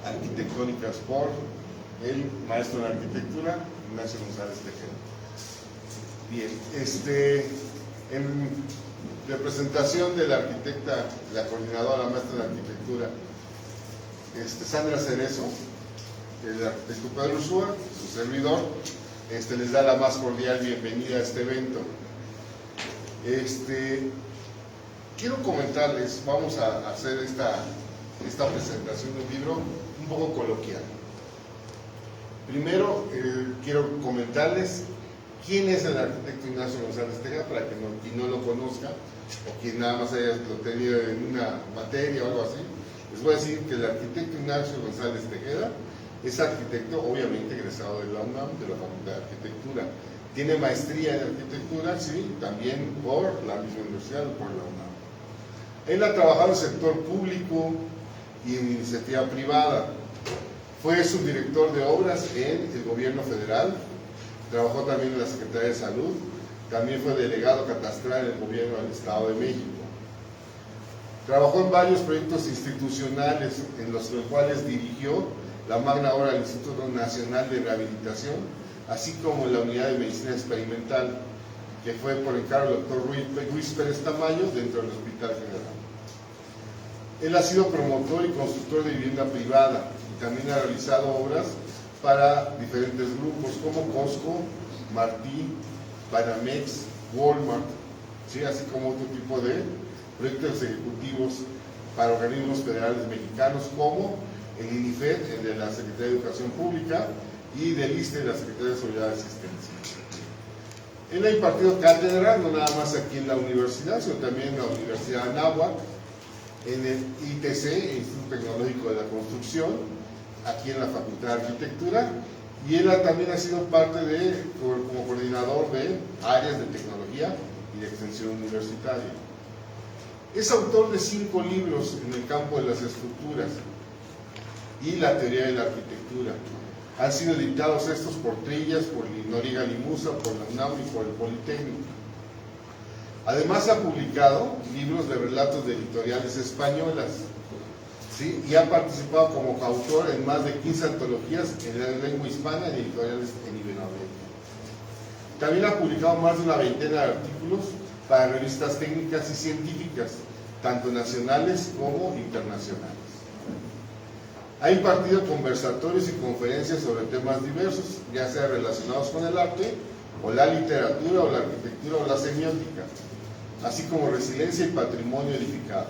arquitectónicas por el maestro en arquitectura, Ignacio González Tejeda. Bien, en representación de la arquitecta, la coordinadora, la maestra en arquitectura, Sandra Cerezo, el arquitecto Pedro Ursúa, su servidor, les da la más cordial bienvenida a este evento. Quiero comentarles, vamos a hacer esta presentación de un libro un poco coloquial. Primero, quiero comentarles quién es el arquitecto Ignacio González Tejeda, para quien no lo conozca, o quien nada más haya lo tenido en una materia o algo así. Les voy a decir que el arquitecto Ignacio González Tejeda es arquitecto, obviamente egresado de la UNAM, de la Facultad de Arquitectura. Tiene maestría en arquitectura, sí, también por la misma universidad, por la UNAM. Él ha trabajado en el sector público y en iniciativa privada. Fue subdirector de obras en el gobierno federal, trabajó también en la Secretaría de Salud, también fue delegado catastral en el gobierno del Estado de México. Trabajó en varios proyectos institucionales en los cuales dirigió la magna obra del Instituto Nacional de Rehabilitación, así como la Unidad de Medicina Experimental, que fue por encargo del doctor Ruiz Pérez Tamayo dentro del Hospital General. Él ha sido promotor y constructor de vivienda privada y también ha realizado obras para diferentes grupos como Costco, Martí, Banamex, Walmart, ¿sí? Así como otro tipo de proyectos ejecutivos para organismos federales mexicanos como el INIFED, el de la Secretaría de Educación Pública, y del ISSSTE, de la Secretaría de Seguridad y Asistencia. Él ha impartido cátedra, no nada más aquí en la universidad, sino también en la Universidad de Anáhuac, en el ITC, el Instituto Tecnológico de la Construcción, aquí en la Facultad de Arquitectura, y él también ha sido parte como coordinador de áreas de tecnología y de extensión universitaria. Es autor de 5 libros en el campo de las estructuras y la teoría de la arquitectura. Han sido editados estos por Trillas, por Noriega Limusa, por la UNAM y por el Politécnico. Además ha publicado libros de relatos de editoriales españolas, ¿sí? Y ha participado como coautor en más de 15 antologías en la lengua hispana y editoriales en Iberoamérica. También ha publicado más de una veintena de artículos para revistas técnicas y científicas, tanto nacionales como internacionales. Ha impartido conversatorios y conferencias sobre temas diversos, ya sea relacionados con el arte, o la literatura, o la arquitectura, o la semiótica, así como resiliencia y patrimonio edificado,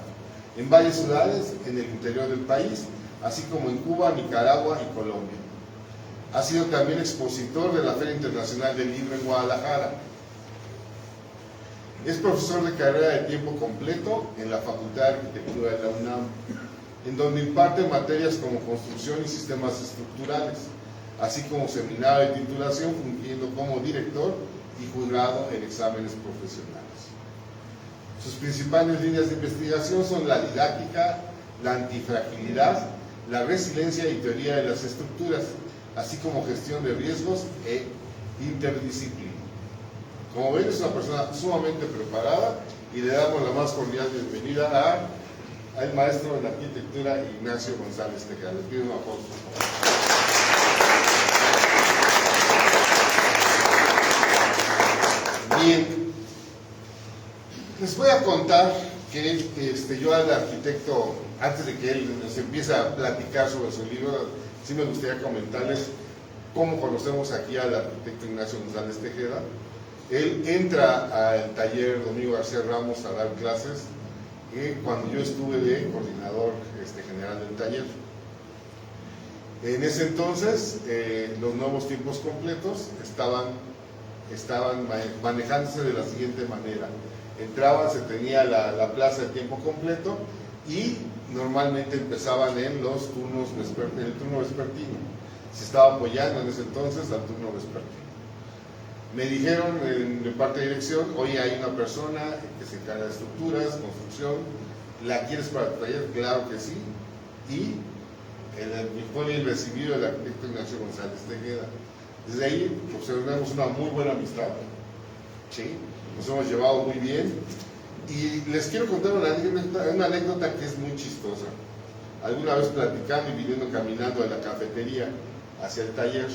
en varias ciudades en el interior del país, así como en Cuba, Nicaragua y Colombia. Ha sido también expositor de la Feria Internacional del Libro en Guadalajara. Es profesor de carrera de tiempo completo en la Facultad de Arquitectura de la UNAM, en donde imparte materias como construcción y sistemas estructurales, así como seminario de titulación, fungiendo como director y jurado en exámenes profesionales. Sus principales líneas de investigación son la didáctica, la antifragilidad, la resiliencia y teoría de las estructuras, así como gestión de riesgos e interdisciplina. Como ven, es una persona sumamente preparada y le damos la más cordial bienvenida al maestro de la arquitectura Ignacio González Tejeda. Les pido un aplauso. Bien, les voy a contar que yo al arquitecto, antes de que él nos empiece a platicar sobre su libro, sí me gustaría comentarles cómo conocemos aquí al arquitecto Ignacio González Tejeda. Él entra al taller Domingo García Ramos a dar clases cuando yo estuve de coordinador general del taller. En ese entonces, los nuevos tiempos completos estaban manejándose de la siguiente manera. Entraban, se tenía la plaza de tiempo completo y normalmente empezaban en el turno vespertino. Se estaba apoyando en ese entonces al turno vespertino. Me dijeron de parte de dirección: oye, hay una persona que se encarga de estructuras, construcción, ¿la quieres para tu taller? Claro que sí. Y fue el recibido del arquitecto Ignacio González Tejeda. Desde ahí observamos una muy buena amistad, ¿sí? Nos hemos llevado muy bien, y les quiero contar una anécdota que es muy chistosa. alguna vez platicando y viniendo caminando a la cafetería hacia el taller,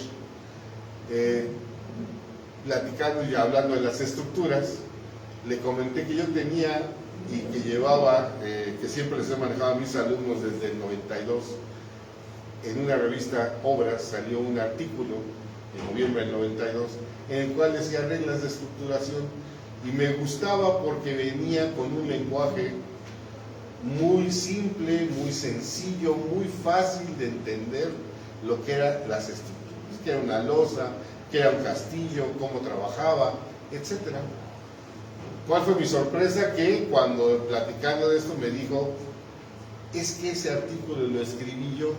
platicando y hablando de las estructuras, le comenté que yo tenía y que llevaba, que siempre les he manejado a mis alumnos desde el 92, en una revista Obras salió un artículo en noviembre del 92 en el cual decía reglas de estructuración, y me gustaba porque venía con un lenguaje muy simple, muy sencillo, muy fácil de entender lo que eran las estructuras, que era una losa, que era un castillo, cómo trabajaba, etcétera. ¿Cuál fue mi sorpresa? Que cuando platicando de esto me dijo, es que ese artículo lo escribí yo.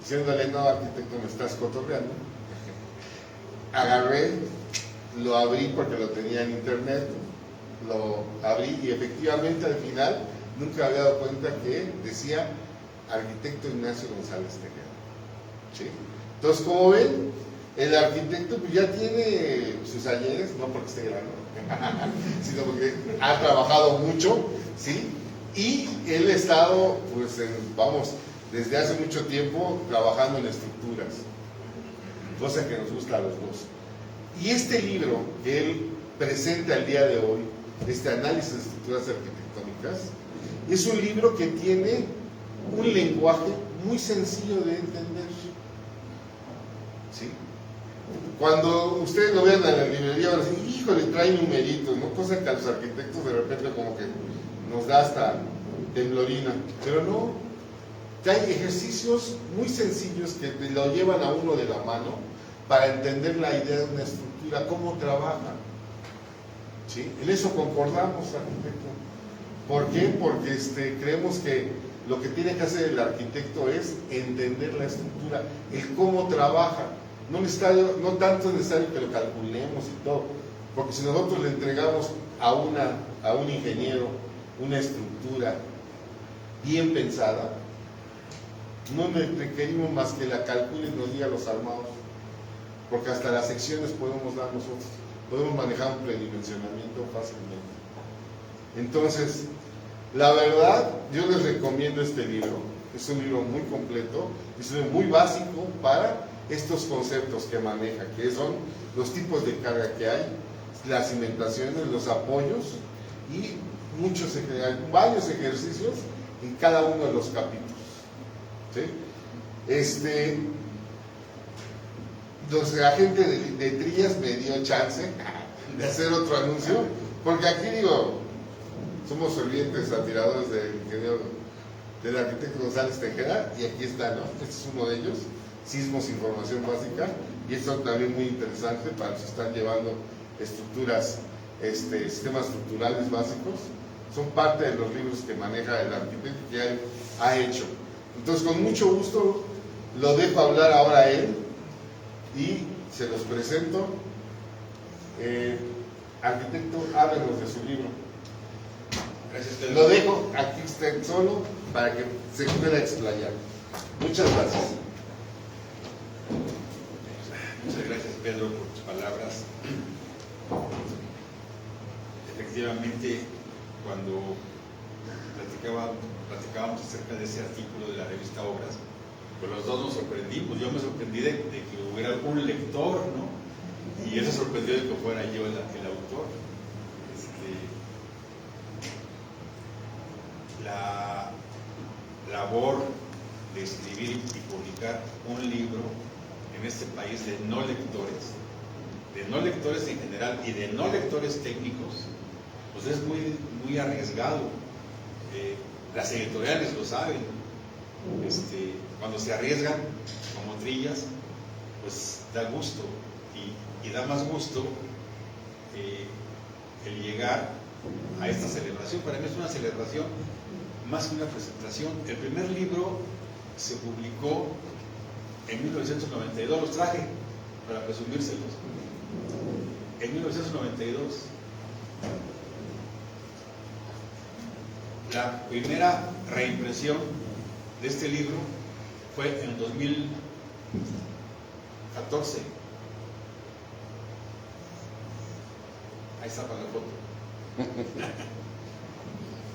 Diciéndole, no, arquitecto, me estás cotorreando. Agarré, lo abrí porque lo tenía en internet, lo abrí y efectivamente al final nunca había dado cuenta que decía arquitecto Ignacio González Tejeda. ¿Sí? Entonces, como ven, el arquitecto pues, ya tiene sus ayeres, no porque esté grande, sino porque ha trabajado mucho, ¿sí? Y él ha estado, pues, desde hace mucho tiempo trabajando en estructuras, cosa que nos gusta a los dos. Y este libro que él presenta el día de hoy, este análisis de estructuras arquitectónicas, es un libro que tiene un lenguaje muy sencillo de entender. ¿Sí? Cuando ustedes lo vean en la librería van a decir, híjole, trae numeritos, ¿no? Cosa que a los arquitectos de repente como que nos da hasta temblorina, pero no, trae ejercicios muy sencillos que lo llevan a uno de la mano para entender la idea de una estructura, cómo trabaja. ¿Sí? En eso concordamos, arquitecto. ¿Por qué? Porque creemos que lo que tiene que hacer el arquitecto es entender la estructura, el cómo trabaja. No tanto es necesario que lo calculemos y todo, porque si nosotros le entregamos a un ingeniero una estructura bien pensada, no le requerimos más que la calcule y nos diga los armados, porque hasta las secciones podemos dar nosotros, podemos manejar un predimensionamiento fácilmente. Entonces, la verdad, yo les recomiendo este libro. Es un libro muy completo, es un libro muy básico para estos conceptos que maneja, que son los tipos de carga que hay, las cimentaciones, los apoyos y varios ejercicios en cada uno de los capítulos. ¿Sí? La gente de Trillas me dio chance de hacer otro anuncio, porque aquí digo, somos fervientes admiradores del arquitecto González Tejeda, y aquí está, ¿no? Este es uno de ellos, Sismos, Información Básica, y esto también muy interesante para los que están llevando estructuras, sistemas estructurales básicos, son parte de los libros que maneja el arquitecto que él ha hecho. Entonces, con mucho gusto, lo dejo hablar ahora a él, y se los presento. Arquitecto, háblenos de su libro. Gracias, Pedro. Lo dejo aquí usted solo para que se pueda explayar. Muchas gracias. Muchas gracias, Pedro, por tus palabras. Efectivamente, cuando platicábamos acerca de ese artículo de la revista Obras, pues los dos nos sorprendimos. Yo me sorprendí de que hubiera un lector, ¿no? Y él se sorprendió de que fuera yo el autor. La labor de escribir y publicar un libro en este país de no lectores en general y de no lectores técnicos, pues es muy, muy arriesgado. Las editoriales lo saben. Cuando se arriesgan como Trillas, pues da gusto, y da más gusto el llegar a esta celebración. Para mí es una celebración más que una presentación. El primer libro se publicó en 1992, los traje para presumírselos. En 1992, la primera reimpresión de este libro fue en 2014. Ahí está para la foto.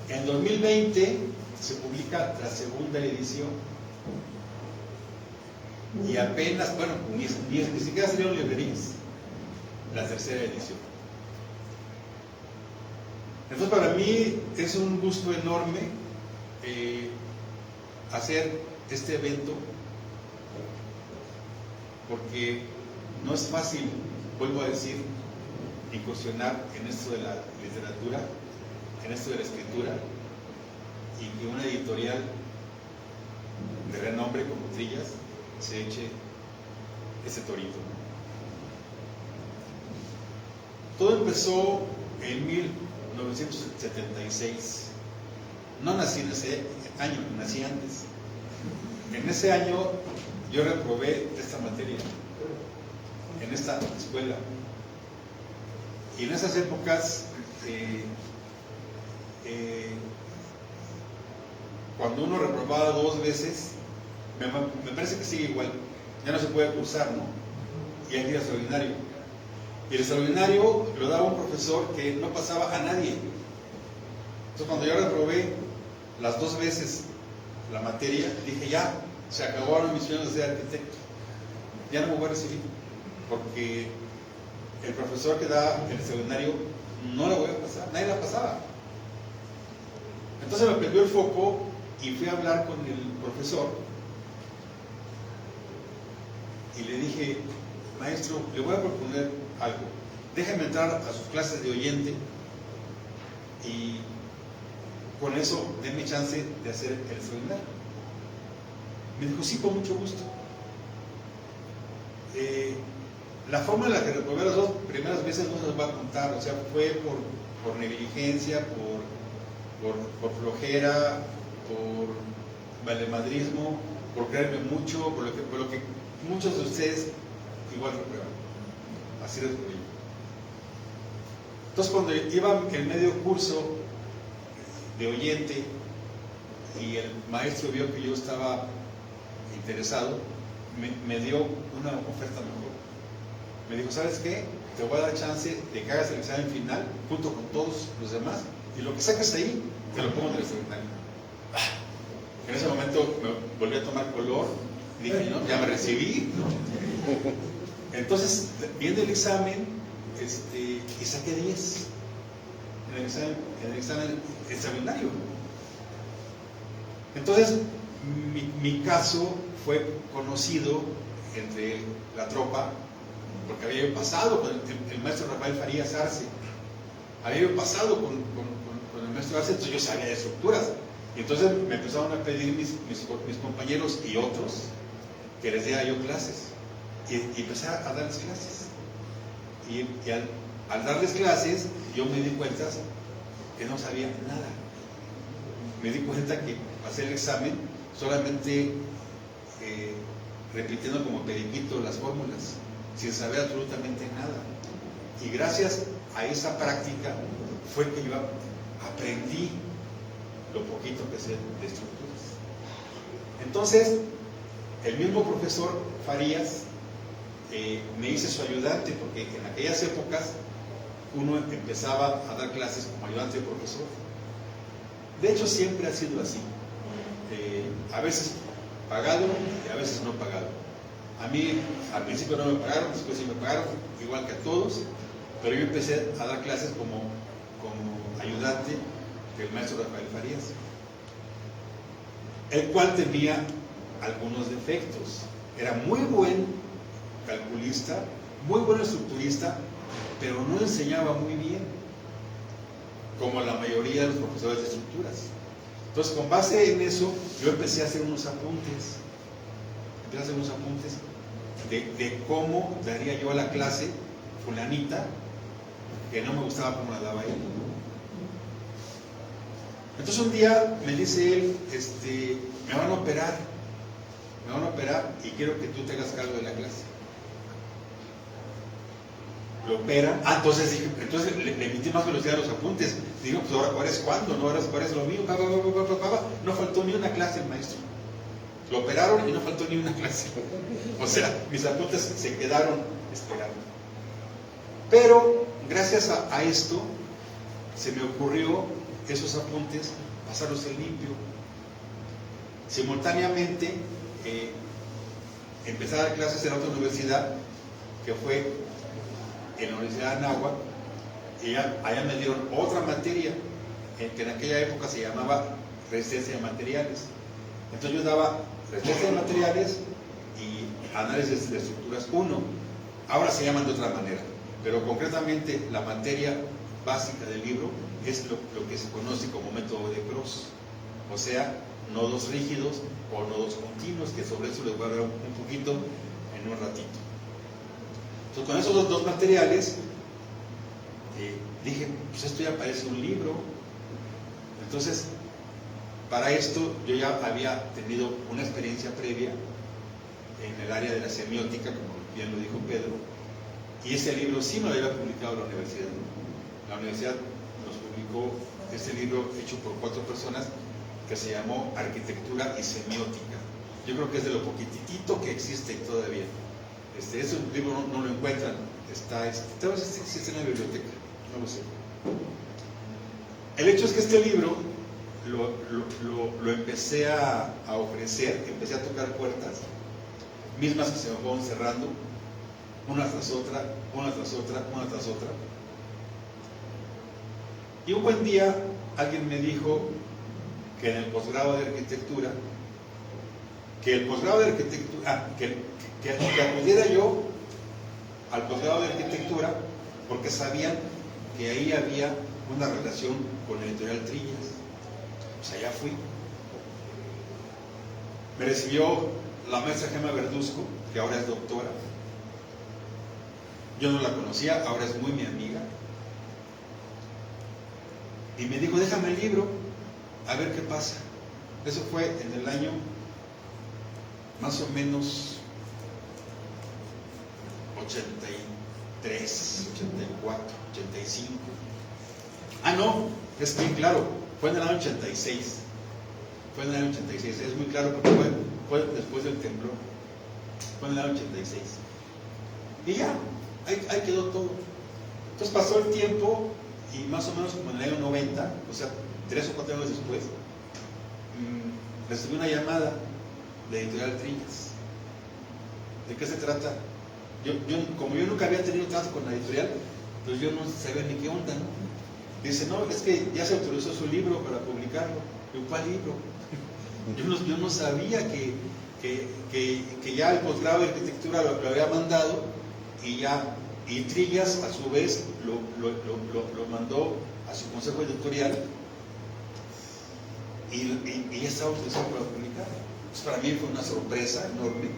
En 2020 se publica la segunda edición. Y apenas, bueno, ni siquiera salieron librerías, la tercera edición. Entonces para mí es un gusto enorme hacer este evento, porque no es fácil, vuelvo a decir, incursionar en esto de la literatura, en esto de la escritura, y que una editorial de renombre como Trillas se eche ese torito. Todo empezó en 1976. No nací en ese año, nací antes. En ese año yo reprobé esta materia, en esta escuela. Y en esas épocas, cuando uno reprobaba 2 veces, me parece que sigue igual, ya no se puede cursar, ¿no? Y hay día extraordinario. Y el extraordinario lo daba un profesor que no pasaba a nadie. Entonces cuando yo reprobé las 2 veces la materia, dije ya, se acabaron mis sueños de ser arquitecto, ya no me voy a recibir, porque el profesor que da el extraordinario no la voy a pasar, nadie la pasaba. Entonces me prendió el foco y fui a hablar con el profesor y le dije: maestro, le voy a proponer algo, déjeme entrar a sus clases de oyente y con eso denme chance de hacer el extraordinario. Me dijo: sí, con mucho gusto. La forma en la que reprobé las 2 primeras veces no se las voy a contar, o sea, fue por negligencia, por flojera, por valemadrismo, por creerme mucho, por lo que muchos de ustedes igual reprueban. Así reprobé. Entonces, cuando iba en medio curso de oyente y el maestro vio que yo estaba interesado, me dio una oferta mejor. Me dijo: ¿sabes qué? Te voy a dar chance de que hagas el examen final junto con todos los demás, y lo que saques ahí te lo pongo en el extraordinario. En ese momento me volví a tomar color y dije: no, ya me recibí. Entonces viene el examen y saqué 10 en el examen extraordinario. Entonces mi caso fue conocido entre la tropa, porque había yo pasado con el maestro Rafael Farías Arce, había yo pasado con el maestro Arce, entonces yo sabía de estructuras. Y entonces me empezaron a pedir mis compañeros y otros que les diera yo clases, y empecé a darles clases. Y al darles clases, yo me di cuenta que no sabía nada. Me di cuenta que pasé el examen solamente repitiendo como periquito las fórmulas, sin saber absolutamente nada. Y gracias a esa práctica fue que yo aprendí lo poquito que sé de estructuras. Entonces, el mismo profesor Farías me hice su ayudante, porque en aquellas épocas uno empezaba a dar clases como ayudante de profesor. De hecho, siempre ha sido así. A veces pagado y a veces no pagado. A mí al principio no me pagaron, después sí me pagaron, igual que a todos, pero yo empecé a dar clases como ayudante del maestro Rafael Farías, el cual tenía algunos defectos. Era muy buen calculista, muy buen estructurista, pero no enseñaba muy bien, como la mayoría de los profesores de estructuras. Entonces, con base en eso, yo empecé a hacer unos apuntes. De cómo daría yo a la clase fulanita, que no me gustaba cómo la daba él. Entonces un día me dice él: me van a operar y quiero que tú te hagas cargo de la clase. Lo operan. Entonces le emití más velocidad a los apuntes. Digo: pues ahora, ¿cuál es cuándo? ¿No? Ahora es lo mío. No faltó ni una clase el maestro. Lo operaron y no faltó ni una clase. O sea, mis apuntes se quedaron esperando. Pero gracias a esto se me ocurrió esos apuntes pasarlos en limpio Simultáneamente, empecé a dar clases en otra universidad, que fue en la Universidad de Anáhuac, y allá me dieron otra materia, que en aquella época se llamaba resistencia de materiales. Entonces yo daba resistencia de materiales y análisis de estructuras 1. Ahora se llaman de otra manera, pero concretamente la materia básica del libro es lo que se conoce como método de Cross, o sea, nodos rígidos o nodos continuos, que sobre eso les voy a hablar un poquito en un ratito. Entonces, con esos dos materiales, dije, pues esto ya parece un libro. Entonces, para esto yo ya había tenido una experiencia previa en el área de la semiótica, como bien lo dijo Pedro, y ese libro sí me lo había publicado la universidad. La universidad nos publicó este libro hecho por 4 personas, que se llamó Arquitectura y Semiótica. Yo creo que es de lo poquitito que existe todavía. Ese libro no lo encuentran, tal vez existe en la biblioteca, no lo sé. El hecho es que este libro lo empecé a ofrecer, empecé a tocar puertas, mismas que se me fueron cerrando, una tras otra, una tras otra, una tras otra. Y un buen día alguien me dijo que en el posgrado de arquitectura, que acudiera yo al posgrado de arquitectura porque sabían que ahí había una relación con la editorial Trillas. Pues allá fui. Me recibió la maestra Gema Verduzco, que ahora es doctora. Yo no la conocía, ahora es muy mi amiga. Y me dijo, déjame el libro, a ver qué pasa. Eso fue en el año más o menos 83, 84, 85. Ah, no, es bien claro, fue en el año 86. Fue en el año 86, es muy claro porque fue después del temblor. Fue en el año 86. Y ya, ahí quedó todo. Entonces pasó el tiempo y más o menos como en el año 90, o sea, 3 o 4 años después, recibí una llamada de Editorial Trillas. ¿De qué se trata? Como yo nunca había tenido trato con la editorial, pues yo no sabía ni qué onda, ¿no? Dice, no, es que ya se autorizó su libro para publicarlo. Yo, ¿cuál libro? Yo no sabía que ya el posgrado de arquitectura lo había mandado y Trillas a su vez lo mandó a su consejo editorial y ya estaba autorizado para publicar. Pues para mí fue una sorpresa enorme.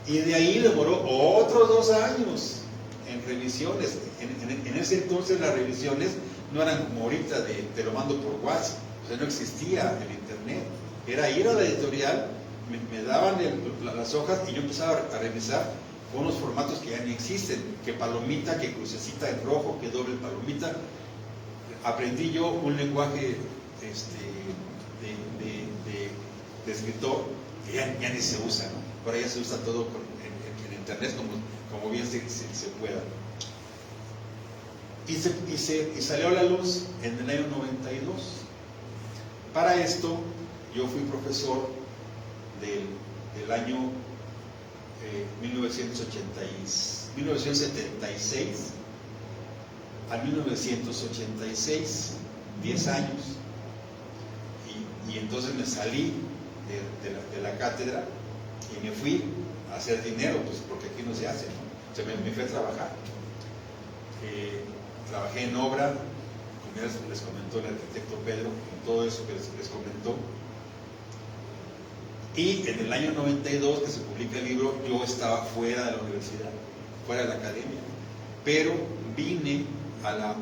Y de ahí demoró otros 2 años en revisiones. En ese entonces las revisiones no eran como ahorita te lo mando por WhatsApp. O sea, no existía el internet. Era ir a la editorial, me daban las hojas y yo empezaba a revisar con unos formatos que ya ni existen. Que palomita, que crucecita en rojo, que doble palomita. Aprendí yo un lenguaje de escritor que ya ni se usa, ¿no? Ahora ya se usa todo en internet como bien se pueda. Y salió a la luz en el año 92. Para esto yo fui profesor del año 1976 a 1986, 10 años. Y entonces me salí de la cátedra y me fui a hacer dinero, pues porque aquí no se hace, ¿no? O sea, me fui a trabajar. Trabajé en obra, como ya les comentó el arquitecto Pedro, en todo eso que les comentó. Y en el año 92, que se publica el libro, yo estaba fuera de la universidad, fuera de la academia. Pero vine a la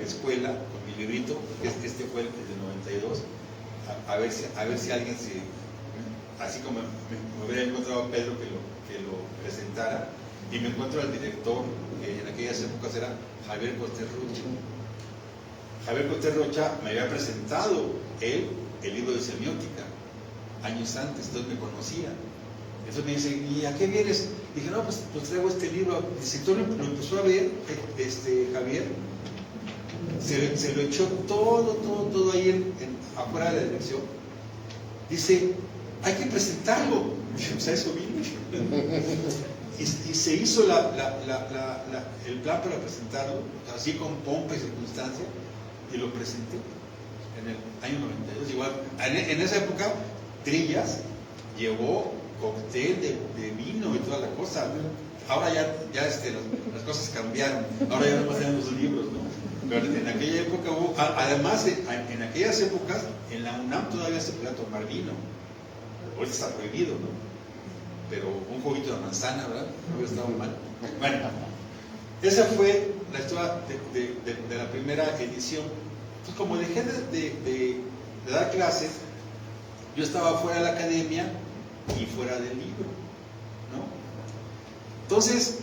escuela con mi librito, este fue el de 92, a ver si alguien así como me hubiera encontrado a Pedro que lo presentara, y me encuentro al director, que en aquellas épocas era Javier Cortés Rocha. Javier Cortés Rocha me había presentado el libro de semiótica años antes, entonces me conocía. Entonces me dice, ¿y a qué vienes? Dije, no, pues traigo este libro. Dice, tú lo empezó a ver, Javier, se lo echó todo ahí afuera de la dirección. Dice, hay que presentarlo. Dije, pues a eso vino. Y se hizo el plan para presentarlo, así con pompa y circunstancia, y lo presenté en el año 92. Igual, en esa época, Trillas llevó cóctel de vino y toda la cosa. Ahora ya las cosas cambiaron, ahora ya no más eran los libros, ¿no? Pero en aquella época hubo, además, en aquellas épocas, en la UNAM todavía se podía tomar vino. Ahorita está prohibido, ¿no? Pero un juguito de manzana, ¿verdad? No hubiera estado mal. Bueno, esa fue la historia de la primera edición. Entonces, como dejé de dar clases, yo estaba fuera de la academia y fuera del libro, ¿no? Entonces,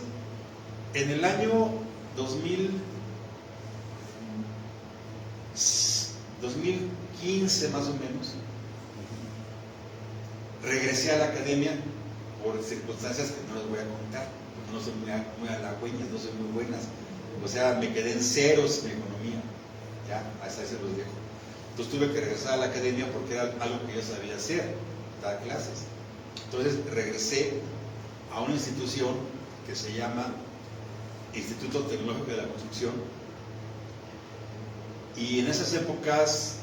en el año 2015 más o menos, regresé a la academia por circunstancias que no les voy a contar, porque no son muy halagüeñas, no son muy buenas. O sea, me quedé en ceros en economía, ya, hasta ahí se los dejo. Entonces tuve que regresar a la academia porque era algo que yo sabía hacer, dar clases. Entonces regresé a una institución que se llama Instituto Tecnológico de la Construcción, y en esas épocas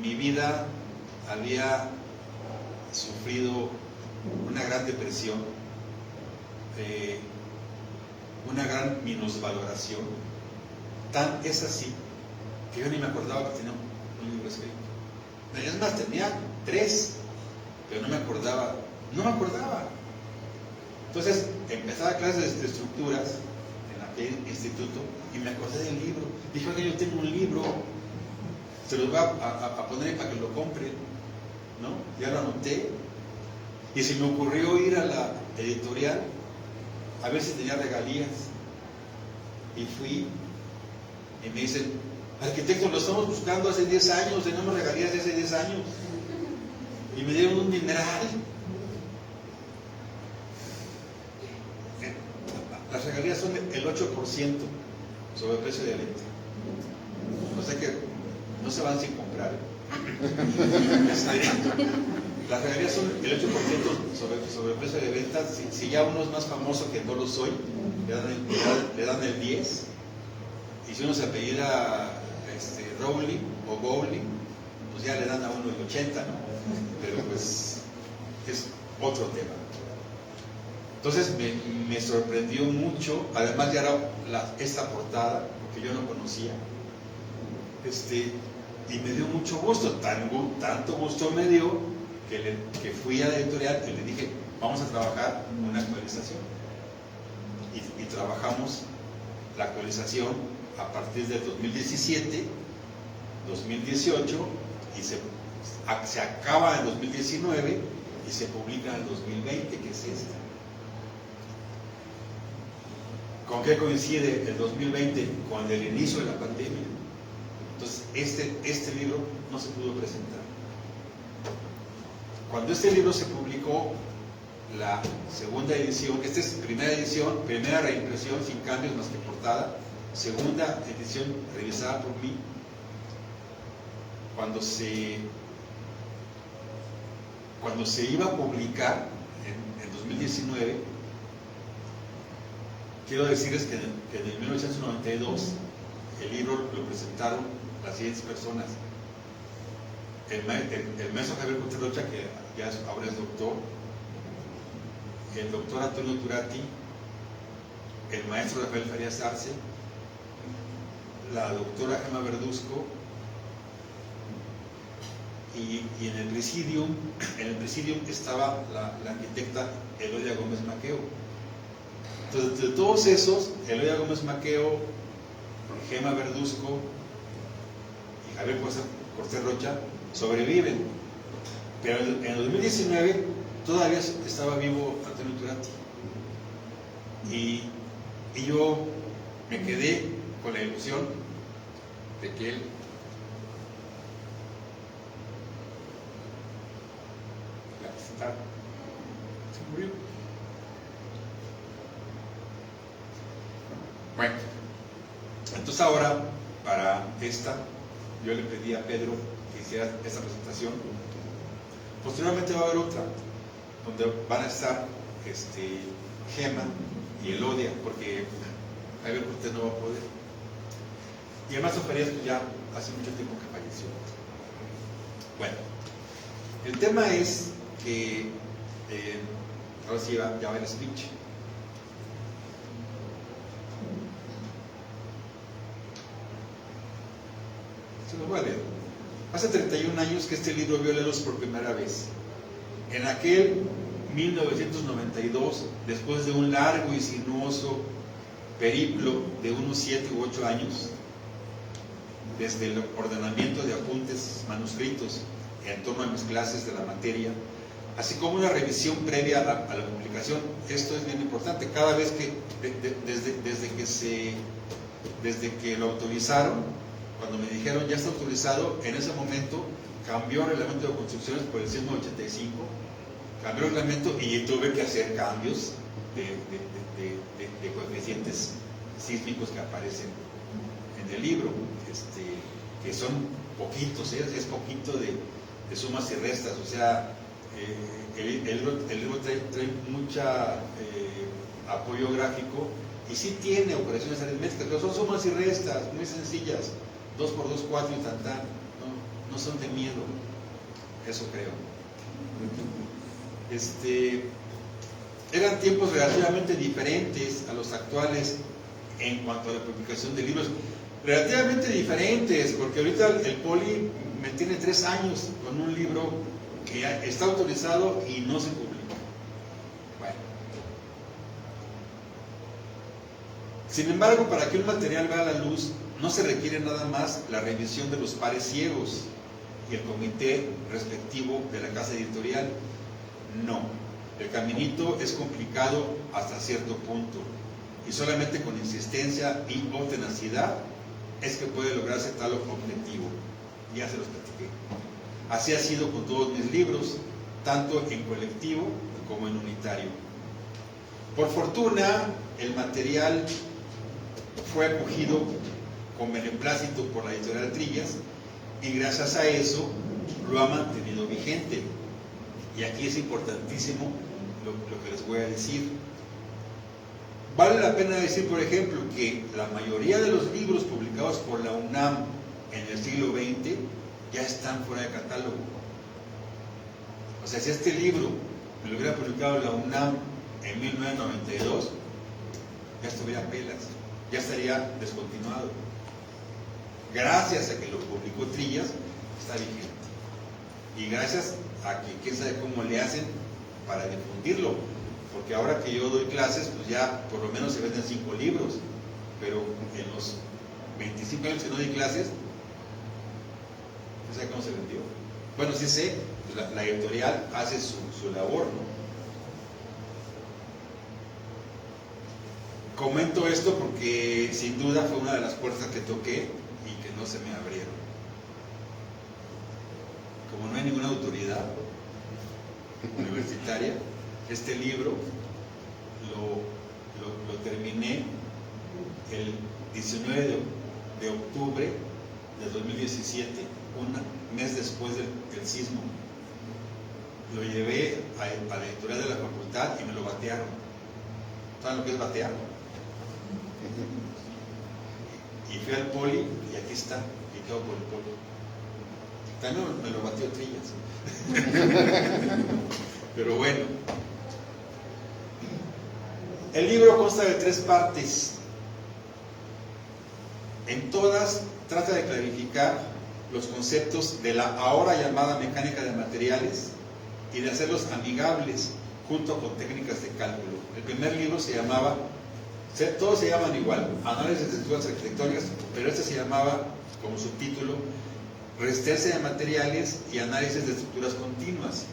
mi vida había sufrido una gran depresión, una gran minusvaloración. Tan es así que yo ni me acordaba que tenía un libro escrito. Es más, tenía 3, pero no me acordaba. Entonces empezaba clases de estructuras en aquel instituto y me acordé del libro. Dije, oye, yo tengo un libro, se los voy a poner para que lo compren, ¿no? Ya lo anoté. Y se me ocurrió ir a la editorial a ver si tenía regalías. Y fui y me dicen, arquitecto, lo estamos buscando hace 10 años, tenemos regalías de hace 10 años. Y me dieron un dineral. Las regalías son el 8% sobre el precio de venta. O sea que no se van sin comprar. Las regalías son el 8% sobre el precio de venta. Si ya uno es más famoso, que no lo soy, le dan el 10%. Y si uno se apellida Rowling o Bowling, pues ya le dan a uno el 80%, ¿no? Pero pues es otro tema. Entonces me sorprendió mucho. Además ya era esta portada, porque yo no conocía, y me dio mucho gusto. Tanto gusto me dio que fui a la editorial y le dije, vamos a trabajar una actualización. Y trabajamos la actualización a partir del 2017, 2018, y se acaba en 2019 y se publica en 2020, que es esta. ¿Con qué coincide el 2020? Con el inicio de la pandemia. Entonces, este libro no se pudo presentar. Cuando este libro se publicó, la segunda edición, esta es primera edición, primera reimpresión sin cambios más que portada, segunda edición revisada por mí. Cuando se iba a publicar en 2019, quiero decirles que en 1992 el libro lo presentaron las siguientes personas: el maestro Javier Rocha, que ya ahora es doctor, el doctor Antonio Turati, el maestro Rafael Farías Arce, la doctora Gema Verduzco, y en el presidium estaba la arquitecta Elodia Gómez Maqueo. Entonces, de todos esos, Elodia Gómez Maqueo, Gema Verduzco y Javier Cortés Rocha sobreviven. Pero en 2019 todavía estaba vivo Antonio Turati. Y yo me quedé con la ilusión de que él la presentara. Se murió. Bueno, entonces ahora, para esta, yo le pedí a Pedro que hiciera esta presentación. Posteriormente va a haber otra, donde van a estar Gema y Elodia, porque Javier Cortés no va a poder. Y además Farías pues ya hace mucho tiempo que falleció. Bueno, el tema es que ahora sí ya va el speech. Se los voy a leer. Hace 31 años que este libro vio la luz por primera vez. En aquel 1992, después de un largo y sinuoso periplo de unos 7 u 8 años, desde el ordenamiento de apuntes manuscritos en torno a mis clases de la materia, así como una revisión previa a la publicación. Esto es bien importante. Cada vez que, desde que lo autorizaron, cuando me dijeron ya está autorizado, en ese momento cambió el reglamento de construcciones por el sismo 85, cambió el reglamento y tuve que hacer cambios de coeficientes sísmicos que aparecen en el libro, que son poquitos, es poquito de sumas y restas. O sea, el libro trae mucha apoyo gráfico y sí tiene operaciones aritméticas, pero son sumas y restas muy sencillas, 2 por 2, 4 y tan, no son de miedo, eso creo. Eran tiempos relativamente diferentes a los actuales en cuanto a la publicación de libros, relativamente diferentes, porque ahorita el Poli me tiene 3 años con un libro que está autorizado y no se publica. Bueno. Sin embargo, para que un material vea la luz, no se requiere nada más la revisión de los pares ciegos y el comité respectivo de la casa editorial. No, el caminito es complicado hasta cierto punto y solamente con insistencia y tenacidad es que puede lograrse tal objetivo. Ya se los platiqué. Así ha sido con todos mis libros, tanto en colectivo como en unitario. Por fortuna, el material fue acogido con beneplácito por la editorial Trillas y gracias a eso lo ha mantenido vigente. Y aquí es importantísimo lo que les voy a decir. Vale la pena decir, por ejemplo, que la mayoría de los libros publicados por la UNAM en el siglo XX ya están fuera de catálogo. O sea, si este libro me lo hubiera publicado la UNAM en 1992, ya estuviera pelas, ya estaría descontinuado. Gracias a que lo publicó Trillas, está vigente. Y gracias a que quién sabe cómo le hacen para difundirlo. Porque ahora que yo doy clases, pues ya por lo menos se venden 5 libros. Pero en los 25 años que no di clases, no sé cómo se vendió. Bueno, sí sé, pues la editorial hace su labor, ¿no? Comento esto porque sin duda fue una de las puertas que toqué y que no se me abrieron. Como no hay ninguna autoridad universitaria, este libro lo terminé el 19 de octubre de 2017, un mes después del sismo. Lo llevé a la editorial de la facultad y me lo batearon. ¿Saben lo que es batear? Y fui al Poli y aquí está, y quedo por el Poli. También me lo batió Trillas. Pero bueno. El libro consta de 3 partes. En todas trata de clarificar los conceptos de la ahora llamada mecánica de materiales y de hacerlos amigables junto con técnicas de cálculo. El primer libro se llamaba, todos se llaman igual, Análisis de estructuras arquitectónicas, pero este se llamaba como subtítulo Resistencia de materiales y análisis de estructuras continuas.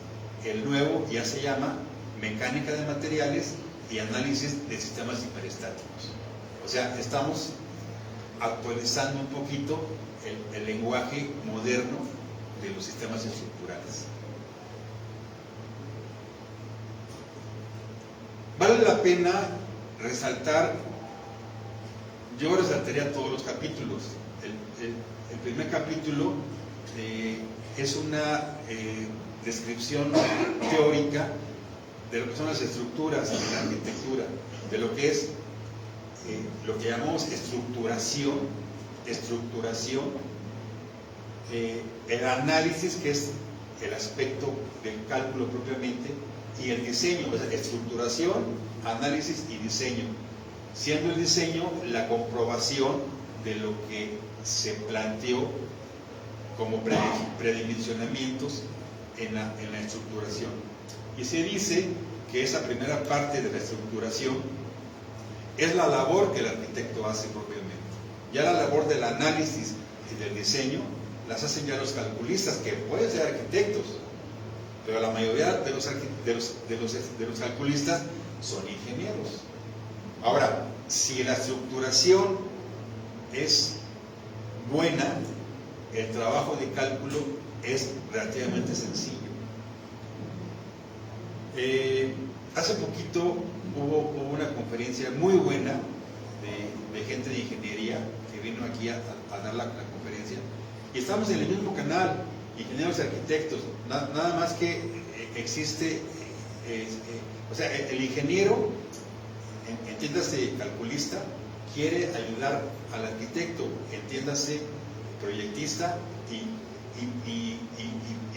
El nuevo ya se llama Mecánica de materiales y análisis de sistemas hiperestáticos. O sea, estamos actualizando un poquito el lenguaje moderno de los sistemas estructurales. Vale la pena resaltar, yo resaltaría todos los capítulos. El primer capítulo es una descripción teórica de lo que son las estructuras de la arquitectura, de lo que es lo que llamamos estructuración, el análisis, que es el aspecto del cálculo propiamente, y el diseño, o sea, estructuración, análisis y diseño, siendo el diseño la comprobación de lo que se planteó como predimensionamientos en la estructuración. Y se dice que esa primera parte de la estructuración es la labor que el arquitecto hace propiamente. Ya la labor del análisis y del diseño las hacen ya los calculistas, que pueden ser arquitectos, pero la mayoría de los calculistas son ingenieros. Ahora, si la estructuración es buena, el trabajo de cálculo es relativamente sencillo. Hace poquito hubo una conferencia muy buena de gente de ingeniería que vino aquí a dar la conferencia, y estamos en el mismo canal, ingenieros y arquitectos, nada más que existe, o sea, el ingeniero, entiéndase calculista, quiere ayudar al arquitecto, entiéndase proyectista y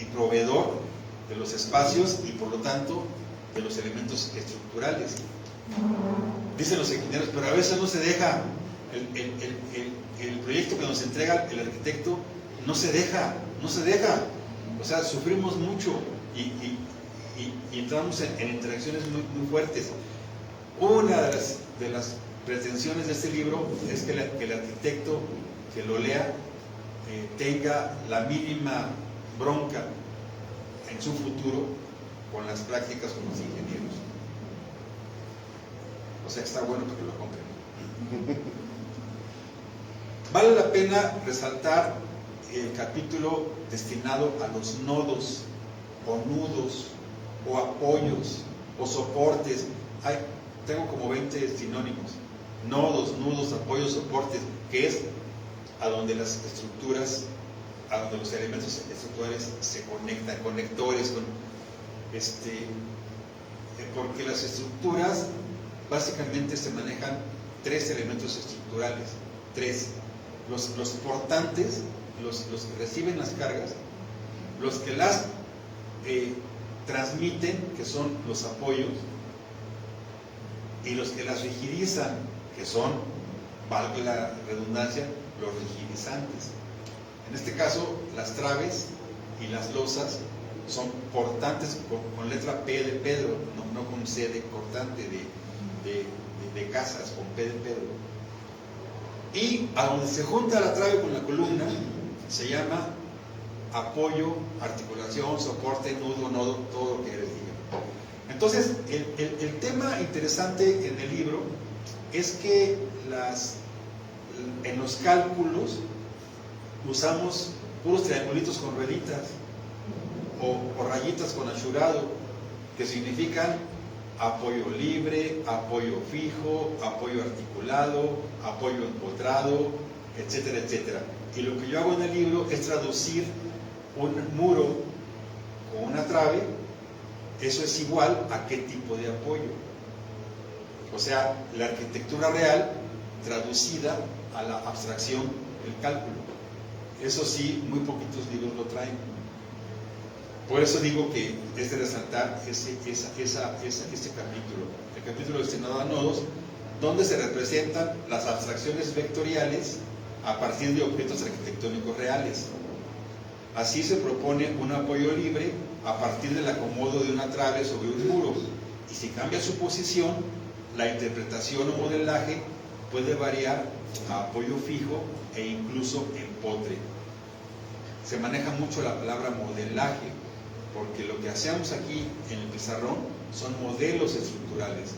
proveedor de los espacios y por lo tanto de los elementos estructurales. Dicen los ingenieros, pero a veces no se deja, el proyecto que nos entrega el arquitecto no se deja, o sea, sufrimos mucho y entramos en interacciones muy fuertes. Una de las pretensiones de este libro es que el arquitecto que lo lea tenga la mínima bronca en su futuro con las prácticas con los ingenieros. O sea, está bueno que lo compren. Vale la pena resaltar el capítulo destinado a los nodos, o nudos, o apoyos, o soportes. Tengo como 20 sinónimos. Nodos, nudos, apoyos, soportes, que es a donde las estructuras, a donde los elementos estructurales se conectan, conectores, porque las estructuras básicamente se manejan 3 elementos estructurales, 3. Los portantes, los que reciben las cargas, los que las transmiten, que son los apoyos, y los que las rigidizan, que son, valga la redundancia, los rigidizantes. En este caso, las traves y las losas son portantes con letra P de Pedro, no con C de cortante de casas, con P de Pedro. Y a donde se junta la trave con la columna se llama apoyo, articulación, soporte, nudo, nodo, todo lo que les diga. Entonces, el tema interesante en el libro es que en los cálculos usamos puros triangulitos con rueditas o rayitas con achurado, que significan apoyo libre, apoyo fijo, apoyo articulado, apoyo empotrado, etcétera, etcétera. Y lo que yo hago en el libro es traducir un muro con una trave, eso es igual a qué tipo de apoyo. O sea, la arquitectura real traducida a la abstracción del cálculo. Eso sí, muy poquitos libros lo traen. Por eso digo que es de resaltar este capítulo, el capítulo destinado a nodos, donde se representan las abstracciones vectoriales a partir de objetos arquitectónicos reales. Así se propone un apoyo libre a partir del acomodo de una trave sobre un muro, y si cambia su posición, la interpretación o modelaje puede variar a apoyo fijo e incluso empotre. Se maneja mucho la palabra modelaje, porque lo que hacemos aquí en el pizarrón son modelos estructurales,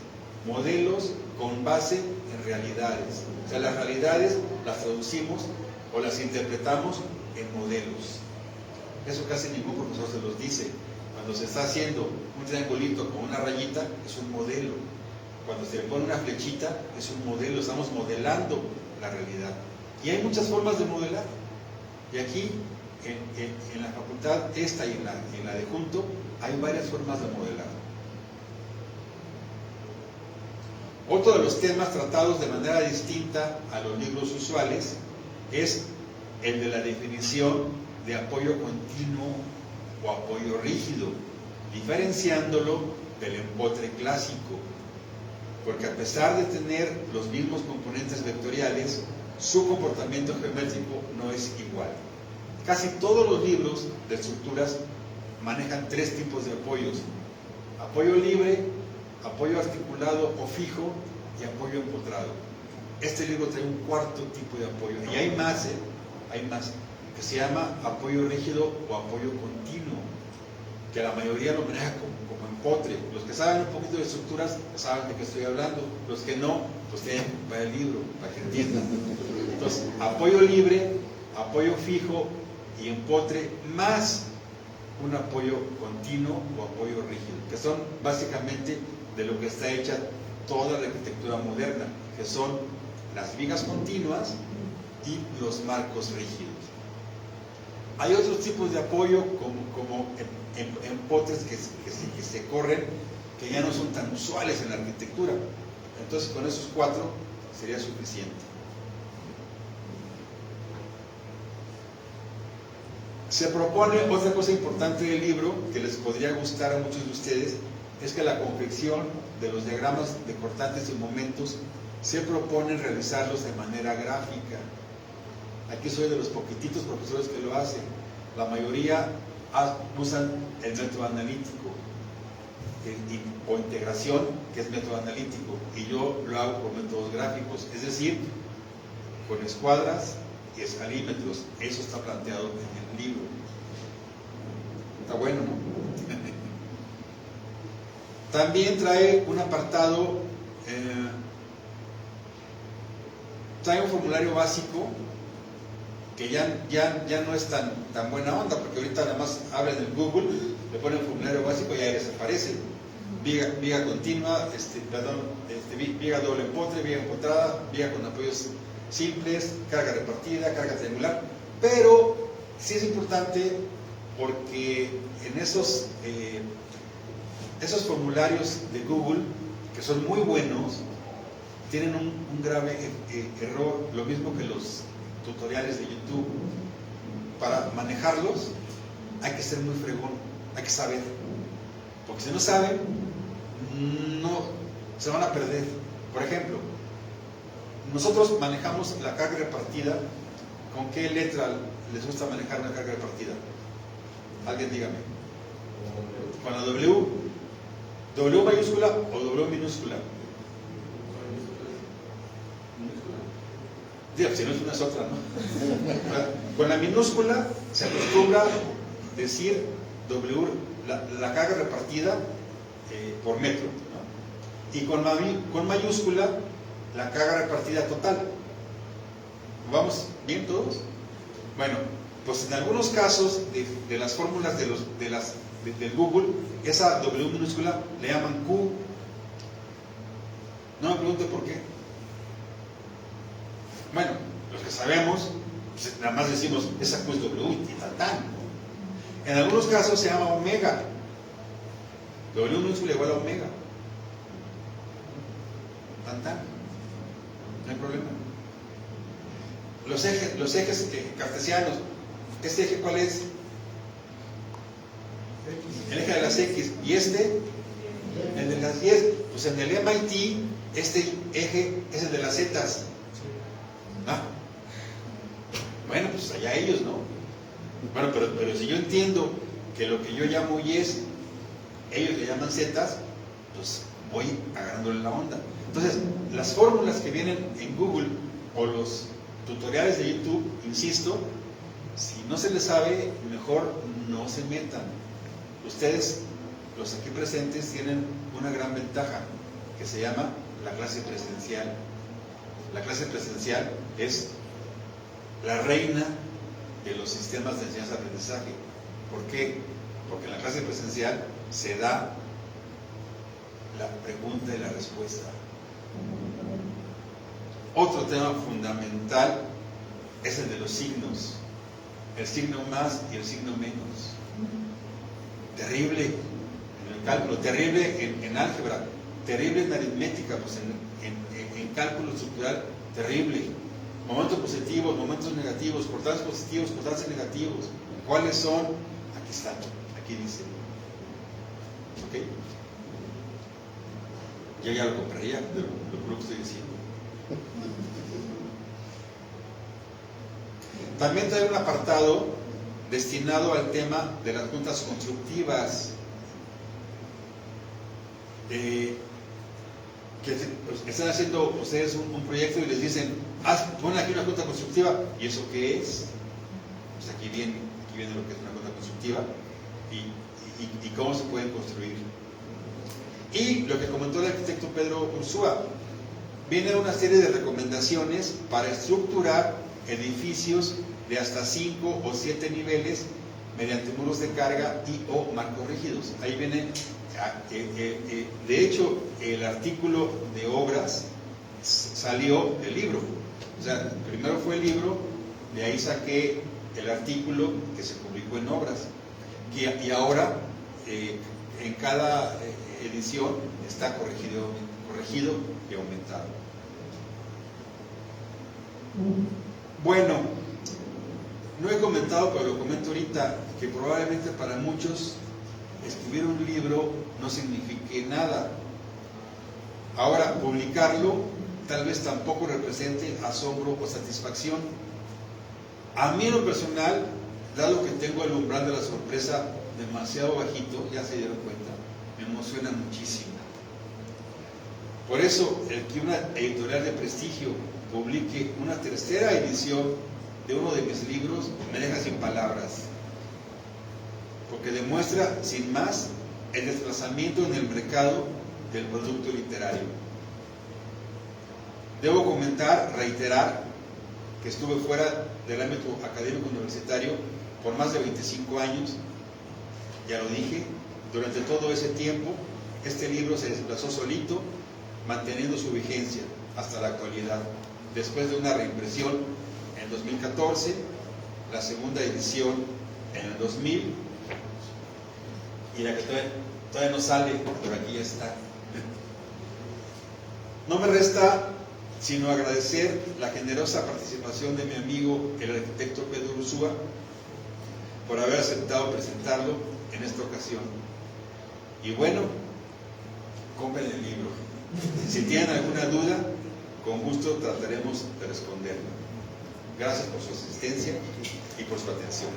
modelos con base en realidades. O sea, las realidades las traducimos o las interpretamos en modelos. Eso casi ningún profesor se los dice. Cuando se está haciendo un triangulito con una rayita, es un modelo. Cuando se le pone una flechita, es un modelo. Estamos modelando la realidad. Y hay muchas formas de modelar. Y aquí en la facultad esta y en la de junto hay varias formas de modelar. Otro de los temas tratados de manera distinta a los libros usuales es el de la definición de apoyo continuo o apoyo rígido, diferenciándolo del empotre clásico, porque a pesar de tener los mismos componentes vectoriales, su comportamiento geométrico no es igual. Casi todos los libros de estructuras manejan tres tipos de apoyos: apoyo libre, apoyo articulado o fijo y apoyo empotrado. Este libro trae un cuarto tipo de apoyo, y hay más, que se llama apoyo rígido o apoyo continuo, que la mayoría lo maneja como empotre. Los que saben un poquito de estructuras saben de qué estoy hablando, los que no, pues tienen que comprar el libro para que entiendan. Entonces, apoyo libre, apoyo fijo y empotre, más un apoyo continuo o apoyo rígido, que son básicamente de lo que está hecha toda la arquitectura moderna, que son las vigas continuas y los marcos rígidos. Hay otros tipos de apoyo como empotres que se corren, que ya no son tan usuales en la arquitectura. Entonces, con esos cuatro sería suficiente. Se propone otra cosa importante del libro que les podría gustar a muchos de ustedes, es que la confección de los diagramas de cortantes y momentos se propone realizarlos de manera gráfica. Aquí soy de los poquititos profesores que lo hacen. La mayoría usan el método analítico o integración, que es método analítico, y yo lo hago por métodos gráficos, es decir, con escuadras y escalímetros. Eso está planteado en el libro. Está bueno, ¿no? También trae un apartado, trae un formulario básico que ya no es tan buena onda, porque ahorita además abren el Google, le ponen formulario básico y ahí desaparece. Viga continua, viga doble empotre, viga empotrada, viga con apoyos simples, carga repartida, carga triangular. Pero sí es importante porque en esos formularios de Google, que son muy buenos, tienen un grave error, lo mismo que los tutoriales de YouTube. Para manejarlos hay que ser muy fregón, hay que saber, porque si no saben, no se van a perder. Por ejemplo, nosotros manejamos la carga repartida. ¿Con qué letra les gusta manejar una carga repartida? Alguien dígame. ¿Con la W? ¿W mayúscula o W minúscula? Si no es una es otra, ¿no? Con la minúscula se acostumbra decir W, la carga repartida por metro, ¿no? Y con mayúscula la carga repartida total. ¿Vamos bien todos? Bueno, pues en algunos casos de las fórmulas del Google, esa W minúscula le llaman Q. No me pregunte por qué. Bueno, los que sabemos, pues nada más decimos, esa Q es W y tal. En algunos casos se llama omega. W minúscula igual a omega. Tan. No hay problema. Los ejes cartesianos, ¿este eje cuál es? El eje de las X. ¿Y este? El de las Y. Pues en el MIT, este eje es el de las Zetas. Bueno, pues allá ellos, ¿no? Bueno, pero si yo entiendo que lo que yo llamo Y's, ellos le llaman Zetas, pues voy agarrándole la onda. Entonces, las fórmulas que vienen en Google o los tutoriales de YouTube, insisto, si no se les sabe, mejor no se metan. Ustedes, los aquí presentes, tienen una gran ventaja que se llama la clase presencial. La clase presencial es la reina de los sistemas de enseñanza-aprendizaje. ¿Por qué? Porque en la clase presencial se da la pregunta y la respuesta. Otro tema fundamental es el de los signos. el signo más y el signo menos. Terrible en el cálculo, terrible en álgebra, terrible en aritmética, pues en cálculo estructural, terrible. Momentos positivos, momentos negativos, cortantes positivos, cortantes negativos. ¿Cuáles son? Aquí están, aquí dice. ¿Ok? Yo ya lo compraría, de lo que estoy diciendo. También trae un apartado destinado al tema de las juntas constructivas. Que están haciendo ustedes un proyecto y les dicen, pon aquí una junta constructiva. ¿Y eso qué es? Pues aquí viene lo que es una junta constructiva y cómo se pueden construir. Y lo que comentó el arquitecto Pedro Ursúa, viene una serie de recomendaciones para estructurar edificios de hasta 5 o 7 niveles mediante muros de carga y o marcos rígidos. Ahí viene, de hecho, el artículo de obras salió del libro. O sea, primero fue el libro, de ahí saqué el artículo que se publicó en obras. Y ahora, en cada edición está corregido y aumentado. Bueno, no he comentado, pero lo comento ahorita, que probablemente para muchos escribir un libro no signifique nada. Ahora, publicarlo tal vez tampoco represente asombro o satisfacción. A mí en lo personal, dado que tengo el umbral de la sorpresa demasiado bajito, ya se dieron cuenta, me emociona muchísimo. Por eso, el que una editorial de prestigio publique una tercera edición de uno de mis libros me deja sin palabras, porque demuestra sin más el desplazamiento en el mercado del producto literario. Debo comentar, reiterar, que estuve fuera del ámbito académico universitario por más de 25 años, ya lo dije. Durante todo ese tiempo este libro se desplazó solito, manteniendo su vigencia hasta la actualidad, después de una reimpresión en 2014, la segunda edición en el 2000 y la que todavía no sale, pero aquí ya está. No me resta sino agradecer la generosa participación de mi amigo el arquitecto Pedro Ursúa por haber aceptado presentarlo en esta ocasión. Y bueno, compren el libro. Si tienen alguna duda, con gusto trataremos de responder. Gracias por su asistencia y por su atención.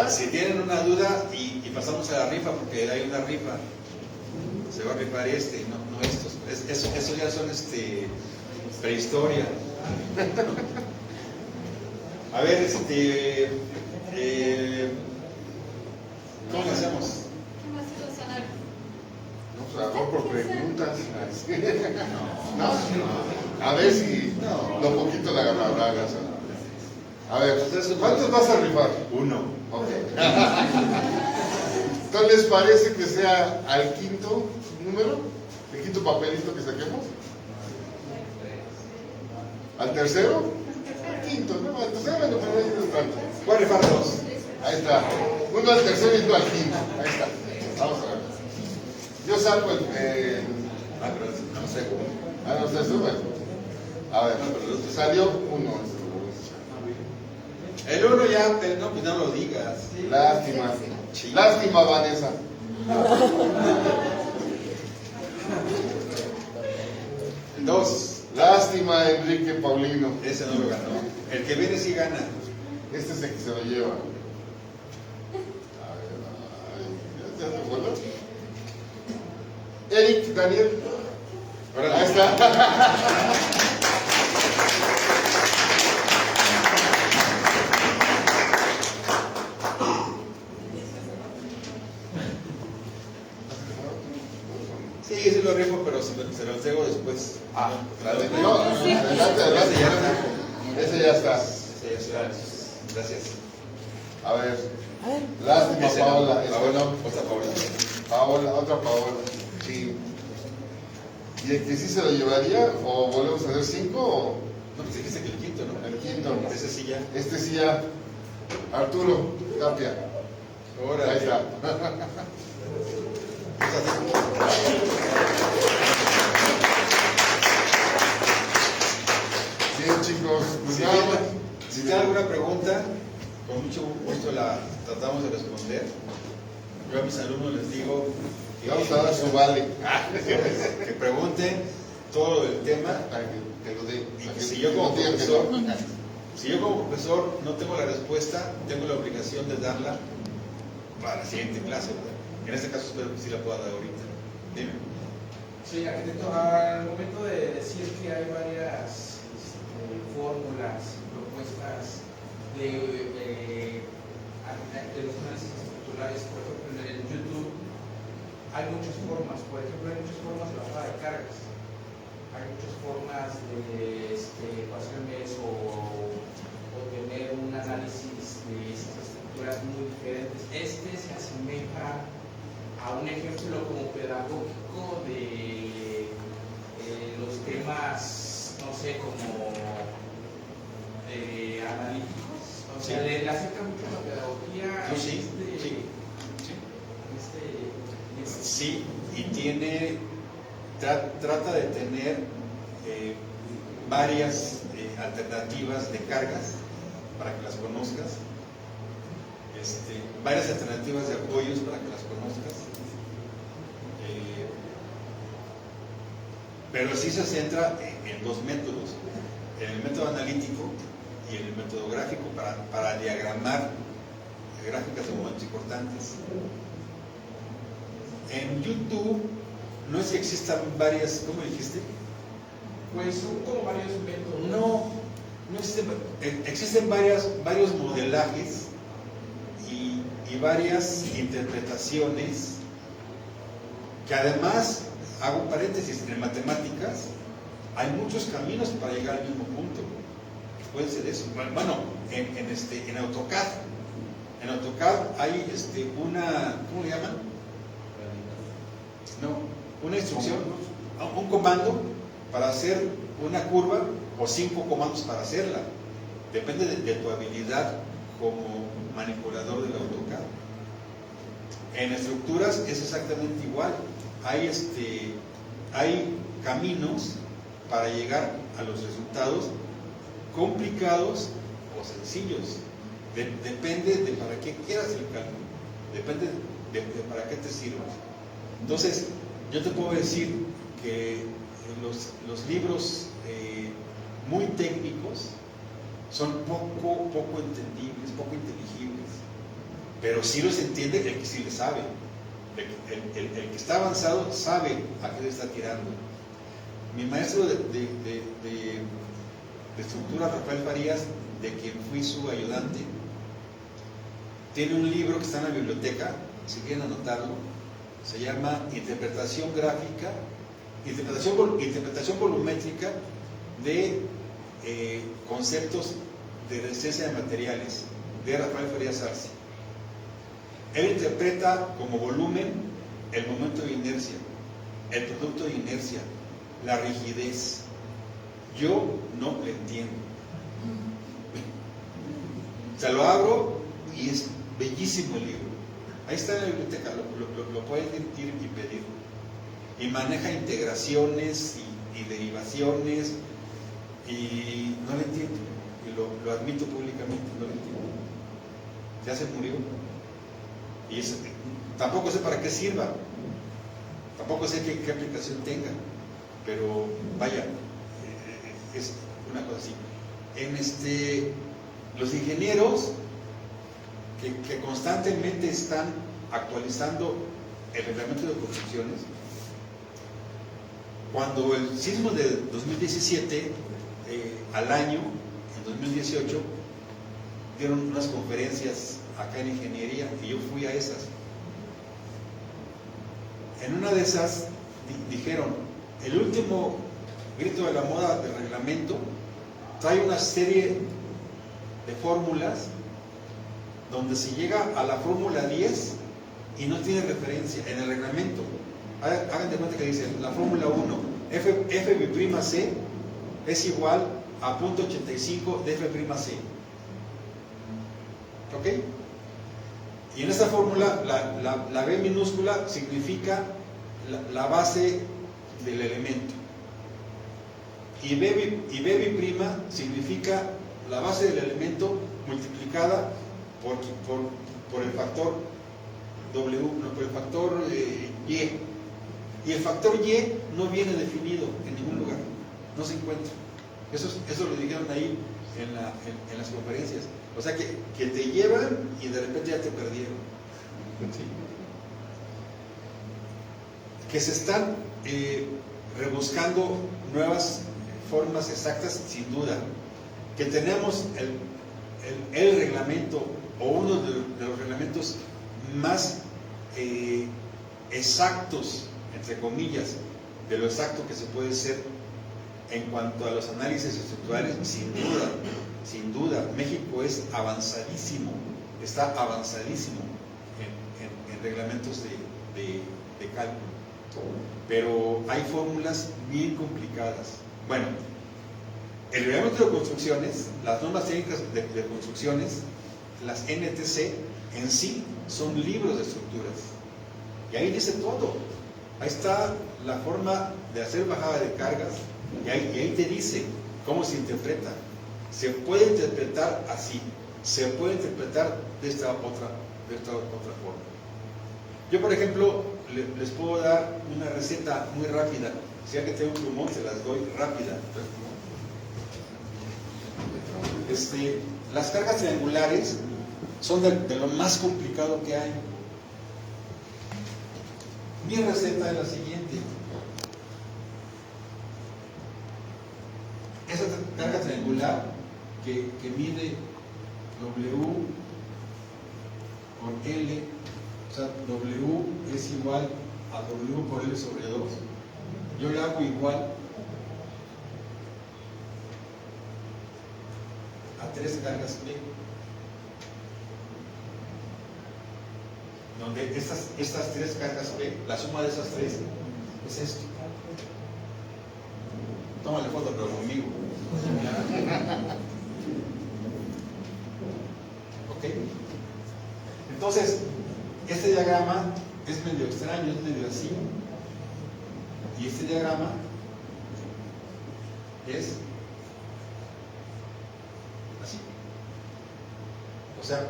Si tienen una duda y pasamos a la rifa, porque hay una rifa, se va a rifar no estos. Eso ya son prehistoria. A ver, ¿cómo lo hacemos? No, pues hago por preguntas. No. A ver si lo poquito la hagas. A ver, ¿cuántos vas a rifar? Uno. Ok. Entonces, ¿les parece que sea al quinto número? ¿El quinto papelito que saquemos? ¿Al tercero? Al quinto, ¿no? Al tercero, bueno, pero ahí no es tanto. Voy a rifar dos. Ahí está. Uno al tercero y uno al quinto. Ahí está. Vamos a ver. Yo saco el pero no sé cómo. no sé, sube. A ver, salió uno. El uno ya, no, pues no lo digas. Lástima. Lástima, Vanessa. El dos. Lástima, Enrique Paulino. Ese no lo ganó. El que viene sí gana. Este es el que se lo lleva. A ver, ¿ya te acuerdas? Eric, Daniel. Órale. Ahí está. Sí lo rifo, pero se los dejo después. Adelante, ese ya está. Gracias. A ver, lástima, Ese Paola. no. Paola. Paola, otra Paola. Sí. ¿Y el que sí se lo llevaría? ¿O volvemos a hacer 5? O No, pues dijiste que el quinto, ¿no? el quinto. Ese sí ya. Este sí ya. Arturo Tapia. Órale. Ahí está. Bien, chicos. Pues Si nada más. tienen alguna pregunta, con mucho gusto la tratamos de responder. Yo a mis alumnos les digo Vamos a dar su vale. que pregunten todo el tema. Para que lo dé. Y Para que si yo como no digan que no. profesor no tengo la respuesta, tengo la obligación de darla para la siguiente clase, ¿verdad? En este caso espero que sí la pueda dar ahorita. Dime. Sí, arquitecto, al momento de decir que hay varias fórmulas, propuestas de los análisis estructurales, por ejemplo, en el YouTube, hay muchas formas. Por ejemplo, hay muchas formas de bajada de cargas. Hay muchas formas de ecuaciones o tener un análisis de esas estructuras muy diferentes. Este se asemeja a un ejemplo como pedagógico de los temas, no sé, como analíticos. O sea, le acerca mucho a la pedagogía. Sí. Sí, y tiene, trata de tener varias alternativas de cargas para que las conozcas, varias alternativas de apoyos para que las conozcas, pero sí se centra en dos métodos, en el método analítico y en el método gráfico para diagramar gráficas de momentos importantes. En YouTube no es que existan varias, ¿cómo dijiste? Pues son como varios métodos. No existen varios modelajes y varias interpretaciones que además, hago paréntesis, en matemáticas hay muchos caminos para llegar al mismo punto. Puede ser eso. Bueno, en AutoCAD. En AutoCAD hay una, ¿cómo le llaman? No, una instrucción, un comando para hacer una curva o 5 comandos para hacerla. Depende de tu habilidad como manipulador del AutoCAD. En estructuras es exactamente igual. Hay caminos para llegar a los resultados complicados o sencillos. Depende de para qué quieras el cálculo. Depende de para qué te sirva. Entonces, yo te puedo decir que los libros muy técnicos son poco entendibles, poco inteligibles, pero sí los entiende el que sí le sabe. El que está avanzado sabe a qué le está tirando. Mi maestro de estructura, Rafael Farías, de quien fui su ayudante, tiene un libro que está en la biblioteca, si quieren anotarlo. Se llama Interpretación Gráfica, Interpretación Volumétrica de Conceptos de Resistencia de Materiales, de Rafael Farías Arce. Él interpreta como volumen el momento de inercia, el producto de inercia, la rigidez. Yo no lo entiendo. O sea, lo abro y es bellísimo el libro. Ahí está en la biblioteca, lo pueden ir y pedir. Y maneja integraciones y derivaciones y no lo entiendo. Y lo admito públicamente, no lo entiendo. Ya se murió. Y tampoco sé para qué sirva. Tampoco sé qué aplicación tenga. Pero vaya, es una cosa así. Los ingenieros que constantemente están actualizando el reglamento de construcciones. Cuando el sismo de 2017, al año, en 2018, dieron unas conferencias acá en ingeniería y yo fui a esas. En una de esas dijeron, el último grito de la moda del reglamento trae una serie de fórmulas donde se llega a la fórmula 10 y no tiene referencia en el reglamento. Hagan de cuenta que dice la Fórmula 1, F'C es igual a 0.85 de F'C. ¿Ok? Y en esta fórmula, la B minúscula significa la base del elemento. Y B' significa la base del elemento multiplicada por el factor W, no, por el factor Y. Y el factor Y no viene definido en ningún lugar, no se encuentra. Eso lo dijeron ahí en las conferencias. O sea que te llevan y de repente ya te perdieron. ¿Sí? Que se están rebuscando nuevas formas exactas, sin duda. Que tenemos el reglamento o uno de los reglamentos más exactos, entre comillas, de lo exacto que se puede ser en cuanto a los análisis estructurales, sin duda, México es avanzadísimo, está avanzadísimo en reglamentos de cálculo. Pero hay fórmulas bien complicadas. Bueno, el reglamento de construcciones, las normas técnicas de construcciones, las NTC, en sí son libros de estructuras. Y ahí dice todo. Ahí está la forma de hacer bajada de cargas, y ahí te dice cómo se interpreta. Se puede interpretar así, se puede interpretar de esta otra forma. Yo, por ejemplo, les puedo dar una receta muy rápida. Si ya que tengo un plumón, se las doy rápida. Las cargas triangulares son de lo más complicado que hay. Mi receta es la siguiente. Esa carga triangular que mide W por L, o sea, W es igual a W por L sobre 2. Yo le hago igual a 3 cargas P, donde estas 3 cargas P, la suma de esas 3 es esto. Tómale foto, pero conmigo. ¿Ok? Entonces, este diagrama es medio extraño, es medio así. Y este diagrama es así. O sea,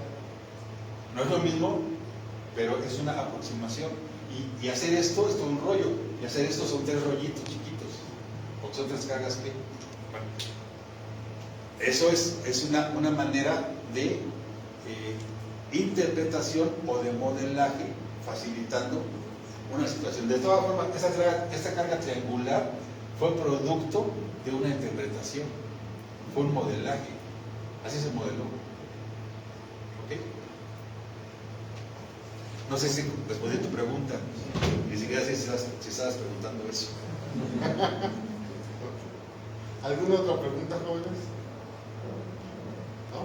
no es lo mismo, pero es una aproximación. Y hacer esto es todo un rollo. Y hacer esto son 3 rollitos chiquitos. O son 3 cargas P. Bueno, eso es una manera de interpretación o de modelaje, facilitando una situación. De todas formas, esta carga triangular fue producto de una interpretación, fue un modelaje, así se modeló. ¿Ok? No sé si respondí tu pregunta, ni siquiera sé si estabas preguntando eso. ¿Alguna otra pregunta, jóvenes? ¿No?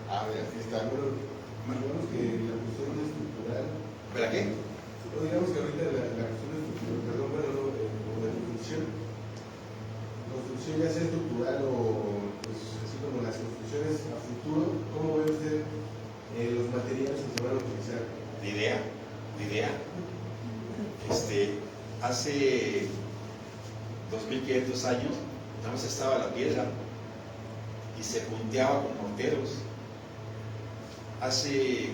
A ver, aquí está. Digamos que la cuestión estructural. ¿Para qué? Digamos que ahorita la cuestión estructural, perdón, bueno, o de construcción. Construcción ya sea estructural o, pues, así como las construcciones a futuro, ¿cómo ve usted los materiales que se van a utilizar? Ni idea. Hace 2500 años, nada más estaba la piedra y se punteaba con morteros. Hace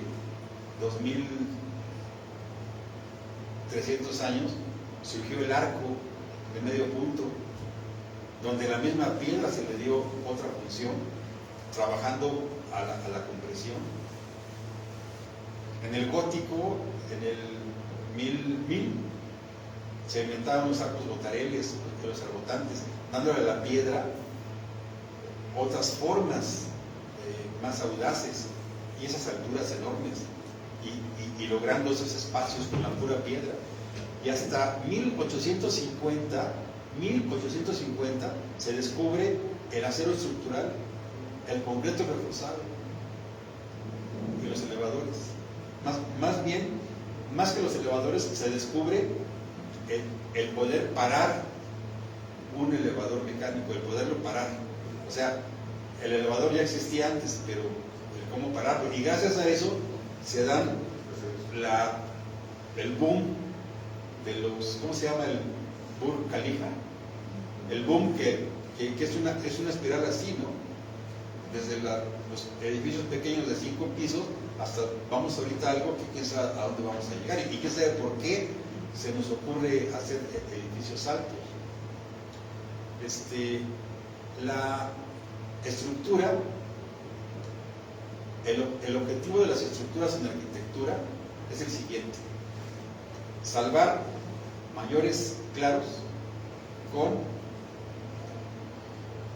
2300 años surgió el arco de medio punto, donde la misma piedra se le dio otra función, trabajando a la compresión. En el gótico, en el 1000, se inventaron los arcos botareles, los arbotantes, dándole a la piedra otras formas más audaces y esas alturas enormes, y logrando esos espacios con la pura piedra. Y hasta 1850 se descubre el acero estructural, el concreto reforzado y los elevadores. más bien, más que los elevadores, se descubre el poder parar un elevador mecánico, el poderlo parar. O sea, el elevador ya existía antes, pero el cómo pararlo. Y gracias a eso se dan el boom de los, ¿cómo se llama? El Burj Khalifa. El boom que es una espiral así, ¿no? Desde los edificios pequeños de 5 pisos hasta, vamos ahorita a algo que quién sabe a dónde vamos a llegar y quién sabe por qué se nos ocurre hacer edificios altos. La estructura, el objetivo de las estructuras en la arquitectura es el siguiente: salvar mayores claros con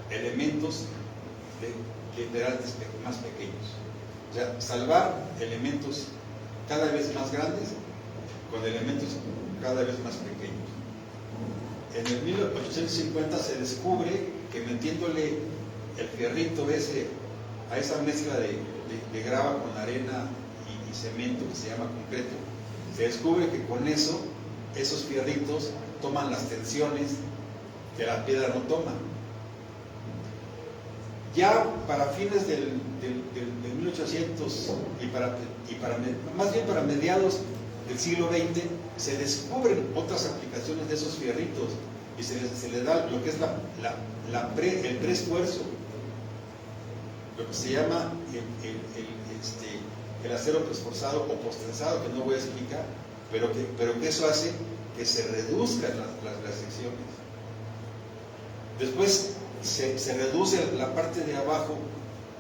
elementos literales más pequeños. O sea, salvar elementos cada vez más grandes con elementos cada vez más pequeños. En el 1850 se descubre que metiéndole el fierrito ese a esa mezcla de grava con arena y cemento que se llama concreto, se descubre que con eso, esos fierritos toman las tensiones que la piedra no toma. Ya para fines del 1800 más bien para mediados del siglo XX, se descubren otras aplicaciones de esos fierritos y se le da lo que es el preesfuerzo, lo que se llama el acero preesforzado o posttensado, que no voy a explicar, pero que eso hace que se reduzcan las secciones. Después se reduce la parte de abajo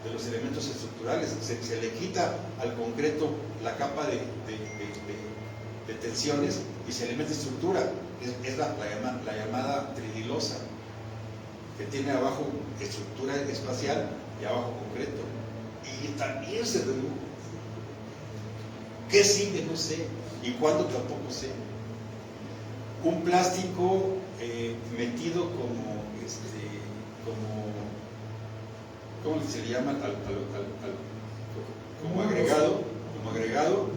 de los elementos estructurales, se le quita al concreto la capa de tensiones y se le mete estructura. Es la llamada tridilosa, que tiene abajo estructura espacial y abajo concreto. Y también se redujo. ¿Qué sigue? No sé. ¿Y cuándo? Tampoco sé. Un plástico metido como ¿cómo se le llama? Como agregado.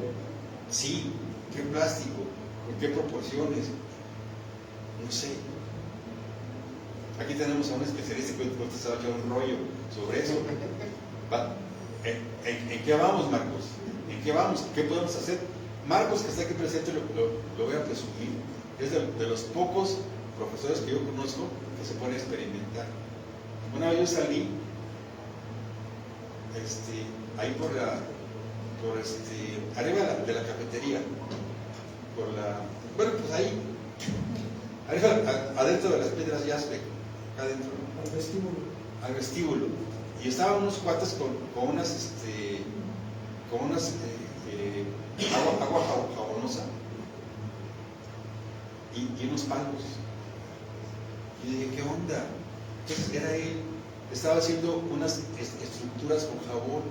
Sí, ¿qué plástico? ¿Con qué proporciones? No sé. Aquí tenemos a un especialista que estaba echando un rollo sobre eso. ¿En qué vamos, Marcos? ¿En qué vamos? ¿Qué podemos hacer? Marcos, que está aquí presente, lo voy a presumir, es de los pocos profesores que yo conozco que se pone a experimentar. Una vez yo salí ahí arriba de la cafetería, bueno, pues ahí, arriba, adentro de las piedras Jaspe, acá adentro, al vestíbulo, y estaban unos cuates con unas agua jabonosa y unos palos. Y dije, ¿qué onda? Entonces era él, estaba haciendo unas estructuras con jabón.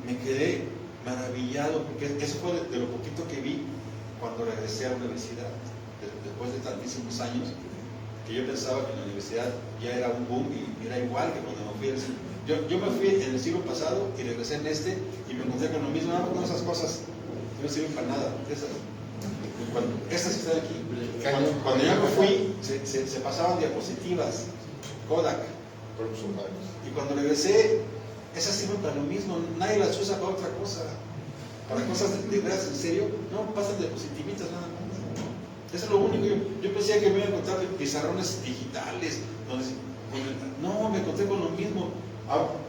Me quedé maravillado, porque eso fue de lo poquito que vi cuando regresé a la universidad, después de tantísimos años, que yo pensaba que la universidad ya era un boom y era igual que cuando me fui al siglo. Yo me fui en el siglo pasado y regresé en y me encontré con lo mismo, nada más con esas cosas que no sirven para nada. Estas que están aquí, cuando yo me fui, se pasaban diapositivas, Kodak. Y cuando regresé, esas sirven para lo mismo, nadie las usa para otra cosa. Para cosas de veras, en serio, no pasan diapositivitas nada más. Eso es lo único. Yo pensé que me iba a encontrar pizarrones digitales, no, me encontré con lo mismo.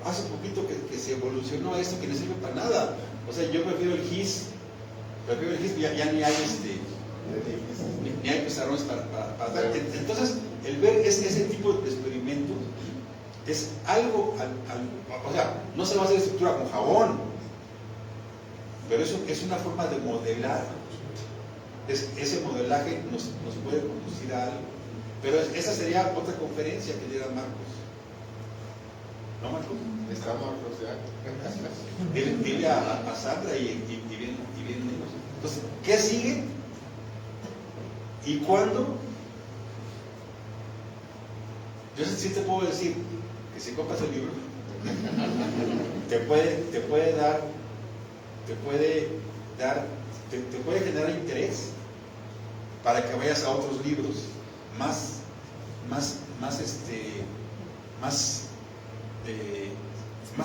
Hace poquito que se evolucionó a esto que no sirve para nada. O sea, yo prefiero el GIS, ya ni hay ni hay pizarrones para dar. Entonces, el ver ese tipo de experimentos es algo, o sea, no se va a hacer estructura con jabón, pero eso es una forma de modelar. Ese modelaje nos puede conducir a algo. Pero esa sería otra conferencia que diera Marcos. ¿No, Marcos? Está Marcos ya. Dile a Sandra y vienen ellos. Entonces, ¿qué sigue? ¿Y cuándo? Yo sí te puedo decir que si compras el libro, te puede dar te puede dar, te puede generar interés para que vayas a otros libros más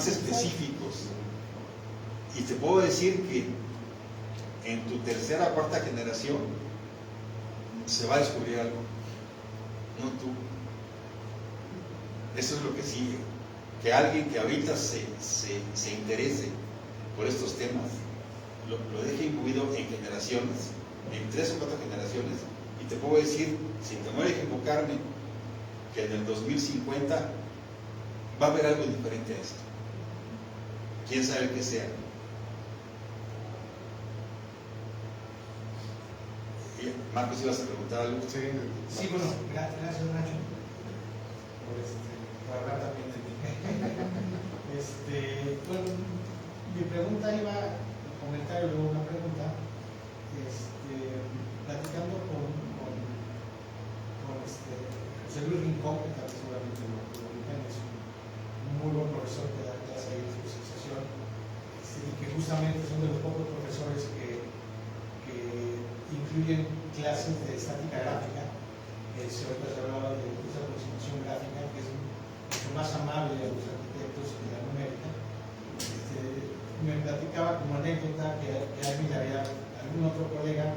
específicos. Y te puedo decir que en tu tercera o cuarta generación se va a descubrir algo, no tú. Eso es lo que sigue. Que alguien que ahorita se interese por estos temas, lo deje imbuido en generaciones, en 3 o 4 generaciones, y te puedo decir, sin temor a equivocarme, que en el 2050 va a haber algo diferente a esto. ¿Quién sabe qué sea? Marcos, ¿ibas a preguntar algo? Sí, bueno, gracias Nacho por hablar también de mí. Bueno, mi pregunta iba, un comentario, luego una pregunta, platicando con José Luis Rincón, que tal vez seguramente lo ubican, es un muy buen profesor que da clase ahí en su asociación, y que justamente son de los pocos profesores que incluyen clases de estática gráfica. Se hablaba de esa aproximación gráfica que es mucho más amable a los arquitectos que la numérica. Me platicaba como anécdota que alguien le había, algún otro colega,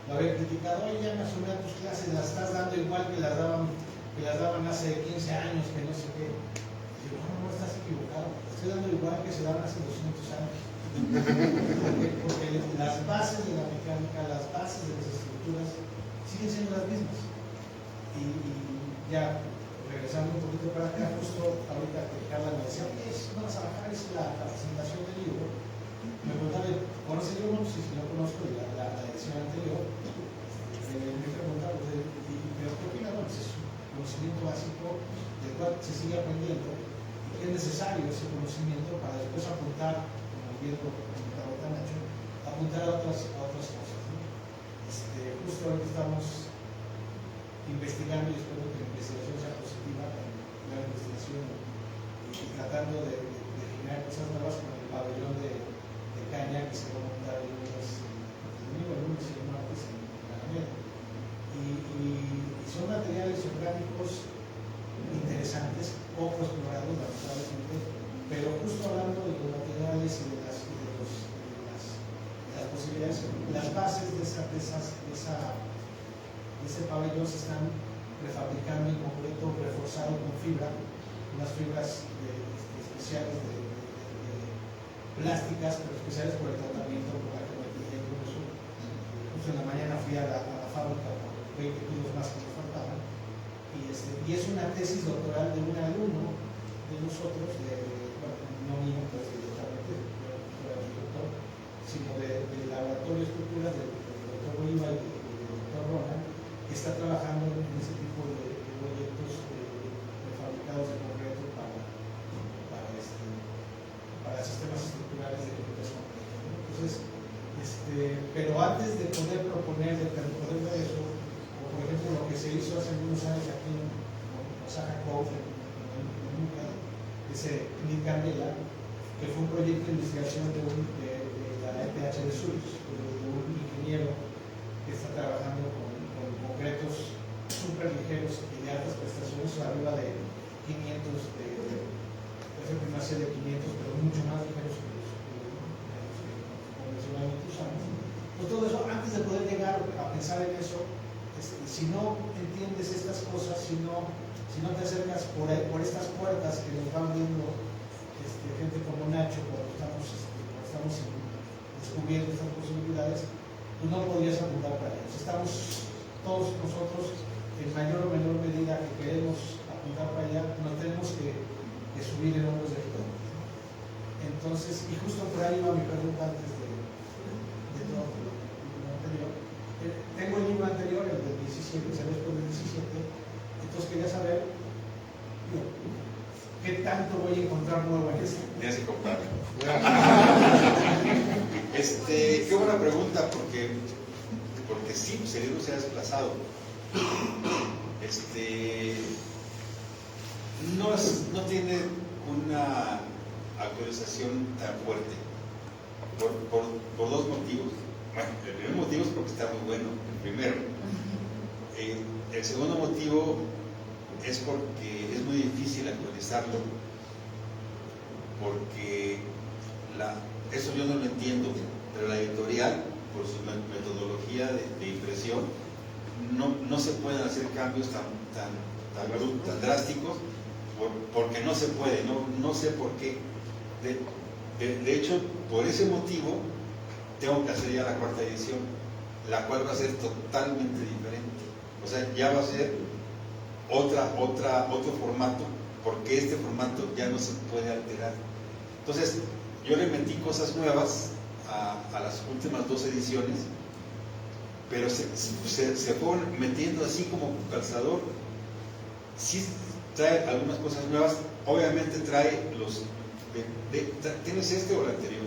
lo había criticado: oye, ya me asumí a tus clases, las estás dando igual que las daban hace 15 años, que no sé qué. Y yo, no, estás equivocado, estoy dando igual que se daban hace 200 años. Porque las bases de la mecánica, las bases de las estructuras siguen siendo las mismas. Y ya regresando un poquito para acá, justo ahorita que Carla me decía: oye, vamos a bajar la presentación del libro. Me preguntaba: ¿conoces el libro? Sí, lo conozco, la edición anterior. Me preguntaba: ¿pero qué opina? Bueno, es un conocimiento básico del cual se sigue aprendiendo y que es necesario ese conocimiento para después apuntar, bien comentaba Nacho, apuntar a otras cosas, ¿no? Justo ahorita estamos investigando, y espero que la investigación sea positiva, la investigación y tratando de generar cosas nuevas con el pabellón de caña que se va a montar el lunes y el martes en la Alameda. Y son materiales orgánicos interesantes, poco explorados, lamentablemente, pero justo hablando de los materiales y de las posibilidades, las bases de ese pabellón se están prefabricando en concreto, reforzado con fibra, unas fibras especiales de plásticas, pero especiales por el tratamiento, por la geometría y todo eso. Justo en la mañana fui a la fábrica por 20 kilos más que me faltaban, y es una tesis doctoral de un alumno de nosotros, no mío, pues directamente, doctor, sino del laboratorio de estructuras del doctor Oliva y del doctor Ronald, que está trabajando en ese tipo de proyectos prefabricados de concreto para sistemas estructurales de concreto. Entonces, pero antes de poder proponer, de poder ver eso, o por ejemplo lo que se hizo hace algunos años aquí en Osaka Cove, en ese Nick Candela, que fue un proyecto de investigación de la ETH de Zurich, de un ingeniero que está trabajando con concretos súper ligeros y de altas prestaciones, arriba de 500, es primacía de 500, pero mucho más ligeros que los convencionalmente usamos. Pues todo eso, antes de poder llegar a pensar en eso, si no entiendes estas cosas, si no te acercas por estas puertas que nos van viendo gente como Nacho cuando estamos descubriendo estas posibilidades, pues no podrías apuntar para ellos. Estamos todos nosotros, en mayor o menor medida que queremos apuntar para allá, nos tenemos que subir en hombros de todo. Entonces, y justo por ahí va mi pregunta antes de todo lo anterior. Tengo el libro anterior, el del 17, salió después del 17, entonces quería saber qué tanto voy a encontrar nuevo en este. Tienes que comprarlo. Qué buena pregunta, porque sí, pues el libro se ha desplazado. No tiene una actualización tan fuerte? Por dos motivos. Bueno, el primer motivo es porque está muy bueno, el primero. El segundo motivo es porque es muy difícil actualizarlo, porque eso yo no lo entiendo, pero la editorial, por su metodología de impresión, no se pueden hacer cambios tan drásticos, porque no se puede, no sé por qué. De hecho, por ese motivo, tengo que hacer ya la cuarta edición, la cual va a ser totalmente diferente. O sea, ya va a ser otro formato, porque este formato ya no se puede alterar. Entonces, yo le metí cosas nuevas a las últimas 2 ediciones, pero se fueron metiendo así como calzador. Sí trae algunas cosas nuevas, obviamente trae los... ¿Tienes este o el anterior?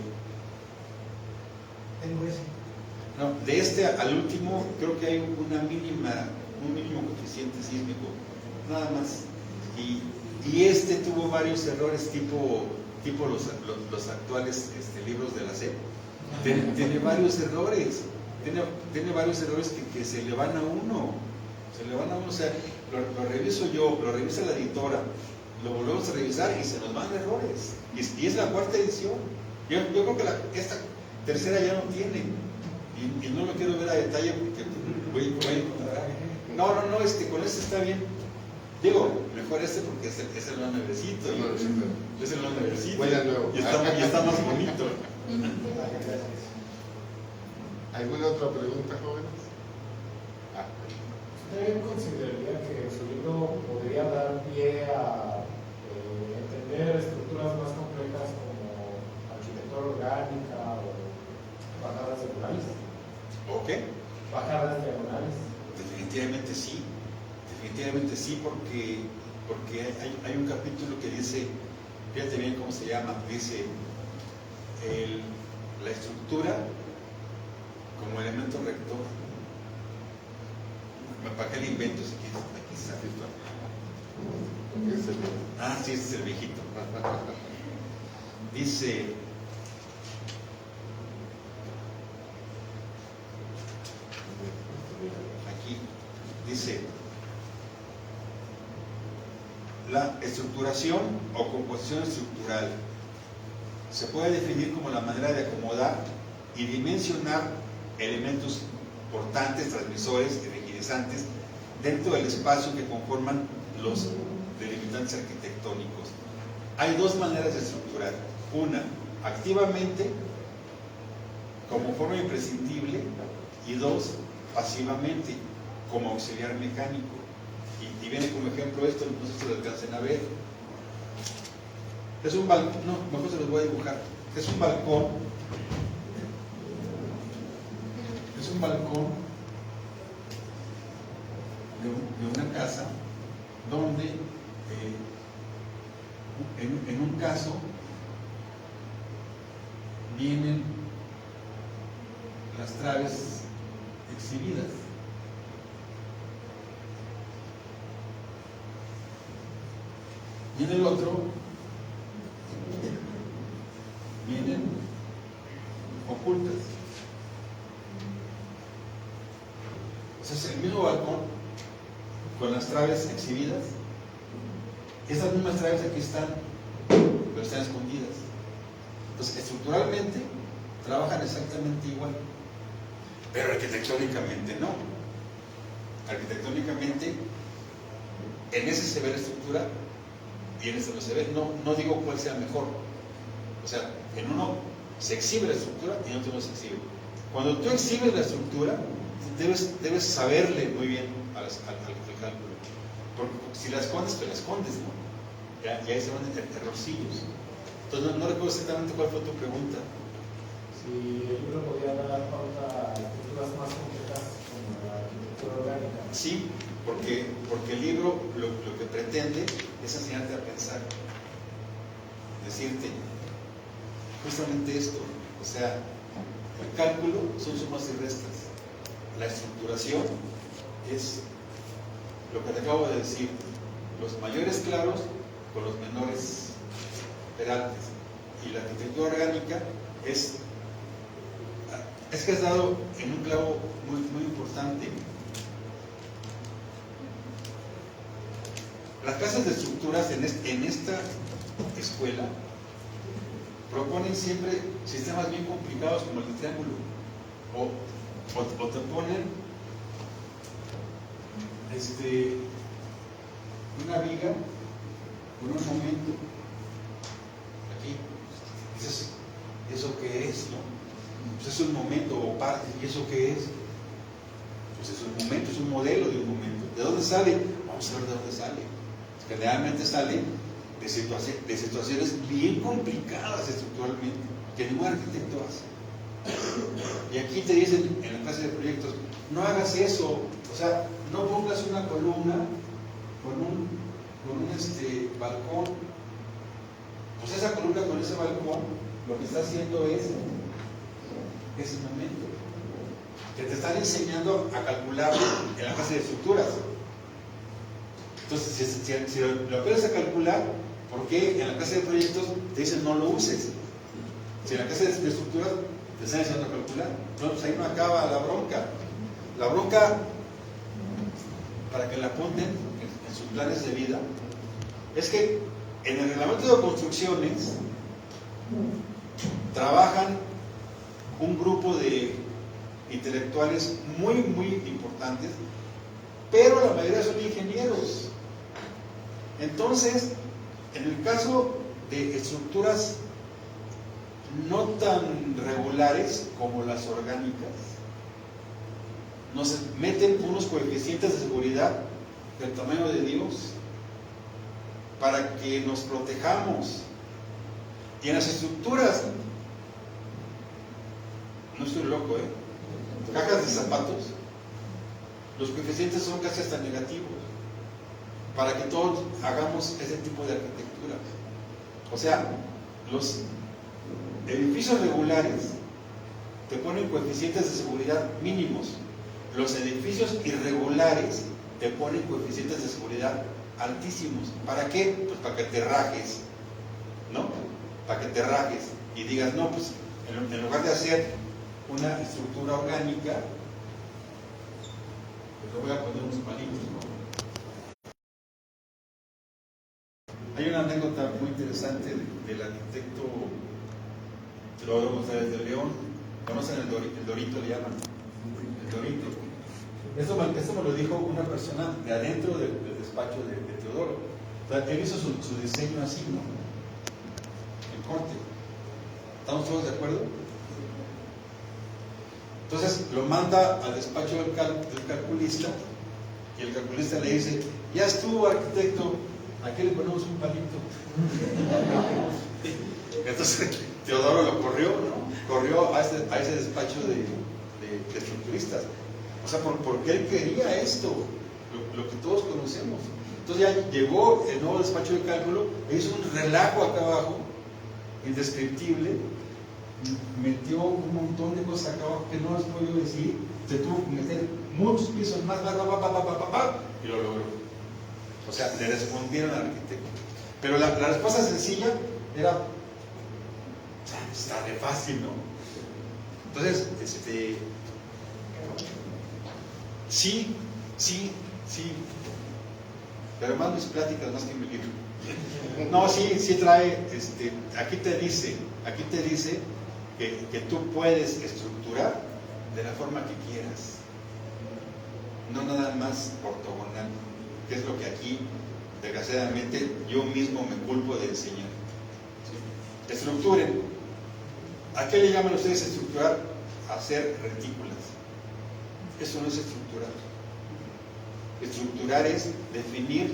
Tengo ese. No, de este al último creo que hay un mínimo coeficiente sísmico, nada más. Y este tuvo varios errores tipo los actuales libros de la SEP. Tiene varios errores, tiene varios errores que se le van a uno. O sea, lo reviso yo, lo revisa la editora, lo volvemos a revisar y se nos van errores. Y es la cuarta edición. Yo creo que esta tercera ya no tiene. Y no lo quiero ver a detalle porque voy a encontrar. No, con este está bien. Digo, mejor porque es el más nuevecito. Es el más nuevecito. Huele nuevo. Y está más bonito. ¿Alguna otra pregunta, jóvenes? ¿Usted consideraría que su libro podría dar pie a entender estructuras más complejas como arquitectura orgánica o bajadas diagonales? ¿O qué? Bajadas diagonales. Definitivamente sí, porque hay un capítulo que dice, fíjate bien cómo se llama, dice la estructura como elemento rector. ¿Para qué le invento si quieres? Aquí está. Sí, este es el viejito. Dice, aquí, dice, la estructuración o composición estructural se puede definir como la manera de acomodar y dimensionar elementos portantes, transmisores y rigidizantes dentro del espacio que conforman los delimitantes arquitectónicos. Hay 2 maneras de estructurar. Una, activamente, como forma imprescindible, y 2, pasivamente, como auxiliar mecánico. Y viene como ejemplo esto, no sé si lo alcancen a ver. Es un balcón, mejor se los voy a dibujar. Es un balcón. Es un balcón de una casa donde en un caso vienen las traves exhibidas. Y en el otro vienen ocultas. O sea, es el mismo balcón con las traves exhibidas. Esas mismas traves aquí están, pero están escondidas. Entonces, estructuralmente trabajan exactamente igual, pero arquitectónicamente no. Arquitectónicamente, en ese se ve la estructura y en este no se ve. No digo cuál sea mejor. O sea, en uno se exhibe la estructura y en otro no se exhibe. Cuando tú exhibes la estructura, debes saberle muy bien al cálculo. Porque si la escondes, te la escondes, ¿no? Ya ahí se van errorcillos. Entonces, no recuerdo exactamente cuál fue tu pregunta. Si el libro podía dar pauta a estructuras más complejas como la arquitectura orgánica. Sí, porque el libro lo que pretende es enseñarte a pensar. Decirte justamente esto. O sea, el cálculo son sumas y restas. La estructuración es lo que te acabo de decir, los mayores claros con los menores peraltes. y la arquitectura orgánica es que has dado en un clavo muy, muy importante. Las clases de estructuras en esta escuela proponen siempre sistemas bien complicados como el de triángulo, o te ponen una viga por un momento aquí. Dices, ¿eso qué es? ¿No? Pues es un momento o parte. ¿Y eso qué es? Pues es un momento, es un modelo de un momento. ¿De dónde sale? Vamos a ver de dónde sale. Generalmente sale de situaciones bien complicadas estructuralmente, que ningún arquitecto hace. Y aquí te dicen en la clase de proyectos, no hagas eso, o sea, no pongas una columna con un balcón. Pues esa columna con ese balcón, lo que está haciendo es ese momento, que te están enseñando a calcular en la clase de estructuras. Entonces, si lo aprendes a calcular, ¿por qué en la clase de proyectos te dicen no lo uses? Si en la clase de estructuras te están enseñando a calcular, no, pues ahí no acaba la bronca. La bronca, para que la apunten en sus planes de vida, es que en el reglamento de construcciones trabajan un grupo de intelectuales muy, muy importantes, pero la mayoría son ingenieros. Entonces, en el caso de estructuras no tan regulares como las orgánicas, nos meten unos coeficientes de seguridad del tamaño de Dios para que nos protejamos. Y en las estructuras, no estoy loco, cajas de zapatos, los coeficientes son casi hasta negativos, para que todos hagamos ese tipo de arquitectura. O sea, los edificios regulares te ponen coeficientes de seguridad mínimos. Los edificios irregulares te ponen coeficientes de seguridad altísimos. ¿Para qué? Pues para que te rajes, ¿no? Para que te rajes y digas, no, pues en lugar de hacer una estructura orgánica, pues le voy a poner unos palitos, ¿no? Hay una anécdota muy interesante del arquitecto Teodoro González de León. ¿Conocen el Dorito? Le llaman. El Dorito. Esto me lo dijo una persona de adentro del despacho de Teodoro. O sea, él hizo su diseño así, ¿no? En corte. ¿Estamos todos de acuerdo? Entonces lo manda al despacho del calculista, y el calculista le dice, ya estuvo, arquitecto, aquí le ponemos un palito. Entonces Teodoro lo corrió, ¿no? Corrió a ese despacho de estructuristas. O sea, porque él quería esto, lo que todos conocemos. Entonces ya llegó el nuevo despacho de cálculo, e hizo un relajo acá abajo, indescriptible, metió un montón de cosas acá abajo que no les puedo decir, se tuvo que meter muchos pisos más, y lo logró. O sea, le respondieron al arquitecto. Pero la respuesta sencilla era, está re fácil, ¿no? Entonces, sí, pero más mis pláticas, más que mi libro. No, sí trae, aquí te dice que tú puedes estructurar de la forma que quieras, no nada más ortogonal, que es lo que aquí, desgraciadamente, yo mismo me culpo de enseñar. ¿Sí? Estructuren. ¿A qué le llaman ustedes estructurar? Hacer retículas. Eso no es estructurar. Estructurar es definir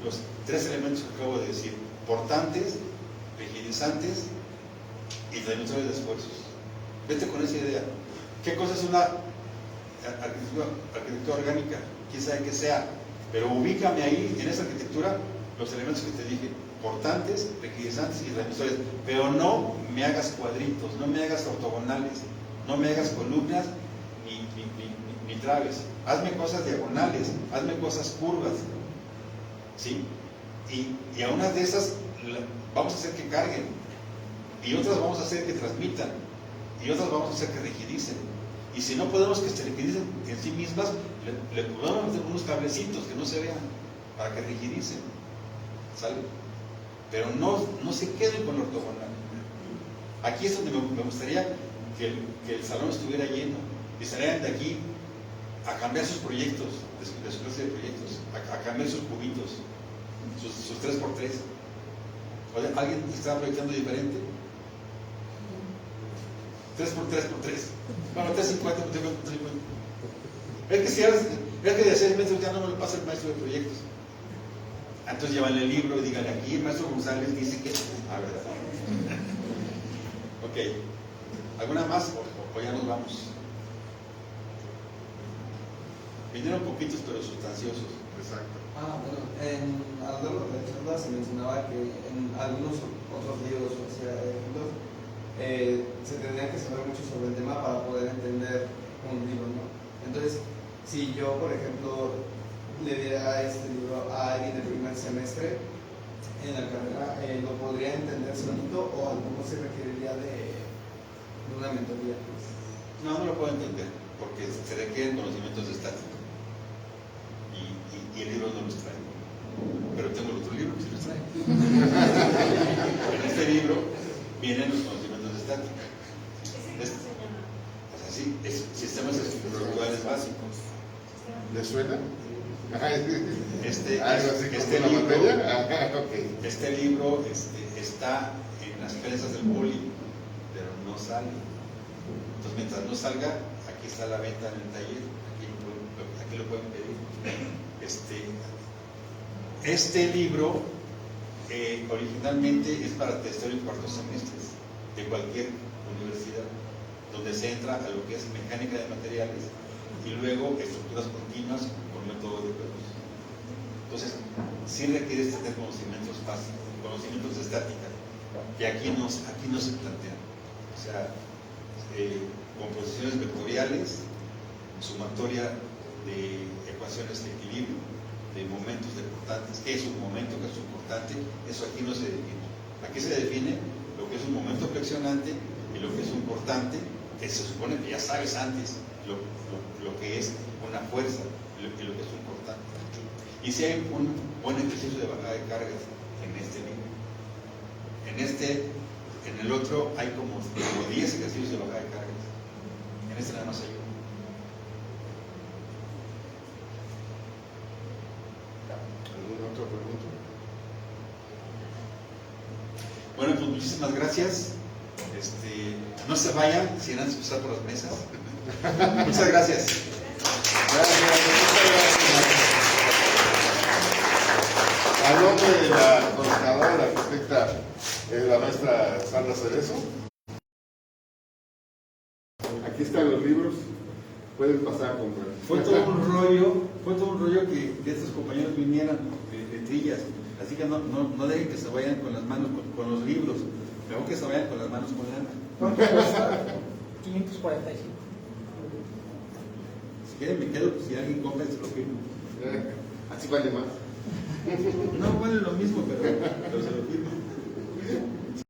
los tres elementos que acabo de decir: portantes, rigidizantes y transmisores de esfuerzos. Vete con esa idea. ¿Qué cosa es una arquitectura orgánica? Quién sabe qué sea, pero ubícame ahí en esa arquitectura los elementos que te dije: portantes, rigidizantes y transmisores. Pero no me hagas cuadritos, no me hagas ortogonales, no me hagas columnas ni traves. Hazme cosas diagonales, hazme cosas curvas, ¿sí? Y a unas de esas vamos a hacer que carguen. y otras vamos a hacer que transmitan, y otras vamos a hacer que rigidicen. Y si no podemos que se rigidicen en sí mismas, le podemos meter unos cablecitos que no se vean para que rigidicen, ¿sale? Pero no se queden con lo ortogonal. Aquí es donde me gustaría que el salón estuviera lleno y salieran de aquí a cambiar sus proyectos, de su clase de proyectos, a cambiar sus cubitos, sus 3x3. O ¿alguien está proyectando diferente? 3x3x3. Bueno, 350, 350. Es que de 6 metros ya no me lo pasa el maestro de proyectos. Entonces llévanle el libro y díganle aquí, el maestro González dice que... Ah, ¿verdad? Ok. ¿Alguna más o ya nos vamos? Vinieron poquitos pero sustanciosos. Exacto. Bueno, a lo largo de la charla se mencionaba que en algunos otros libros o sea, ejemplos, se tendría que saber mucho sobre el tema para poder entender un libro, ¿no? Entonces, si yo, por ejemplo, le diera este libro a alguien de primer semestre en la carrera, ¿lo podría entender solito o alguno se requeriría de una mentoría? No lo puedo entender, porque se requieren conocimientos de estática. Y el libro no los trae. Pero tengo el otro libro que sí los trae. En este libro vienen los conocimientos de estática. O sea, sí, es sistemas estructurales básicos. ¿Le suena? Este libro está en las prensas del boli, pero no sale. Entonces, mientras no salga, aquí está la venta en el taller, aquí lo pueden pedir. Este libro originalmente es para tercero y cuarto semestres de cualquier universidad, donde se entra a lo que es mecánica de materiales y luego estructuras continuas con método de juegos. Entonces, sí requieres tener conocimientos básicos, conocimientos de estática, que aquí no se plantean. O sea, composiciones vectoriales, sumatoria de ecuaciones de equilibrio, de momentos deportantes. ¿Qué es un momento? ¿Qué es un cortante? Eso aquí no se define. Aquí se define lo que es un momento flexionante y lo que es un cortante, que se supone que ya sabes antes lo que es una fuerza y lo que es un cortante. Y si hay un buen ejercicio de bajada de cargas en este libro. En el otro hay como 10 ejercicios de bajada de cargas. En este nada más hay uno. ¿Alguna otra pregunta? Bueno, pues muchísimas gracias. No se vayan sin antes pasar por las mesas. Muchas gracias. A nombre de la coordinadora, la arquitecta, la maestra Sandra Cerezo. Aquí están los libros. Pueden pasar a comprar. Fue todo un rollo que estos compañeros vinieran de trillas. Así que no dejen que se vayan con las manos con los libros. Mejor que se vayan con las manos con lana. ¿Cuánto cuesta? 545. Si quieren me quedo, pues si alguien compra se lo firmo. Así vale más. No vale lo mismo, pero se lo firmo.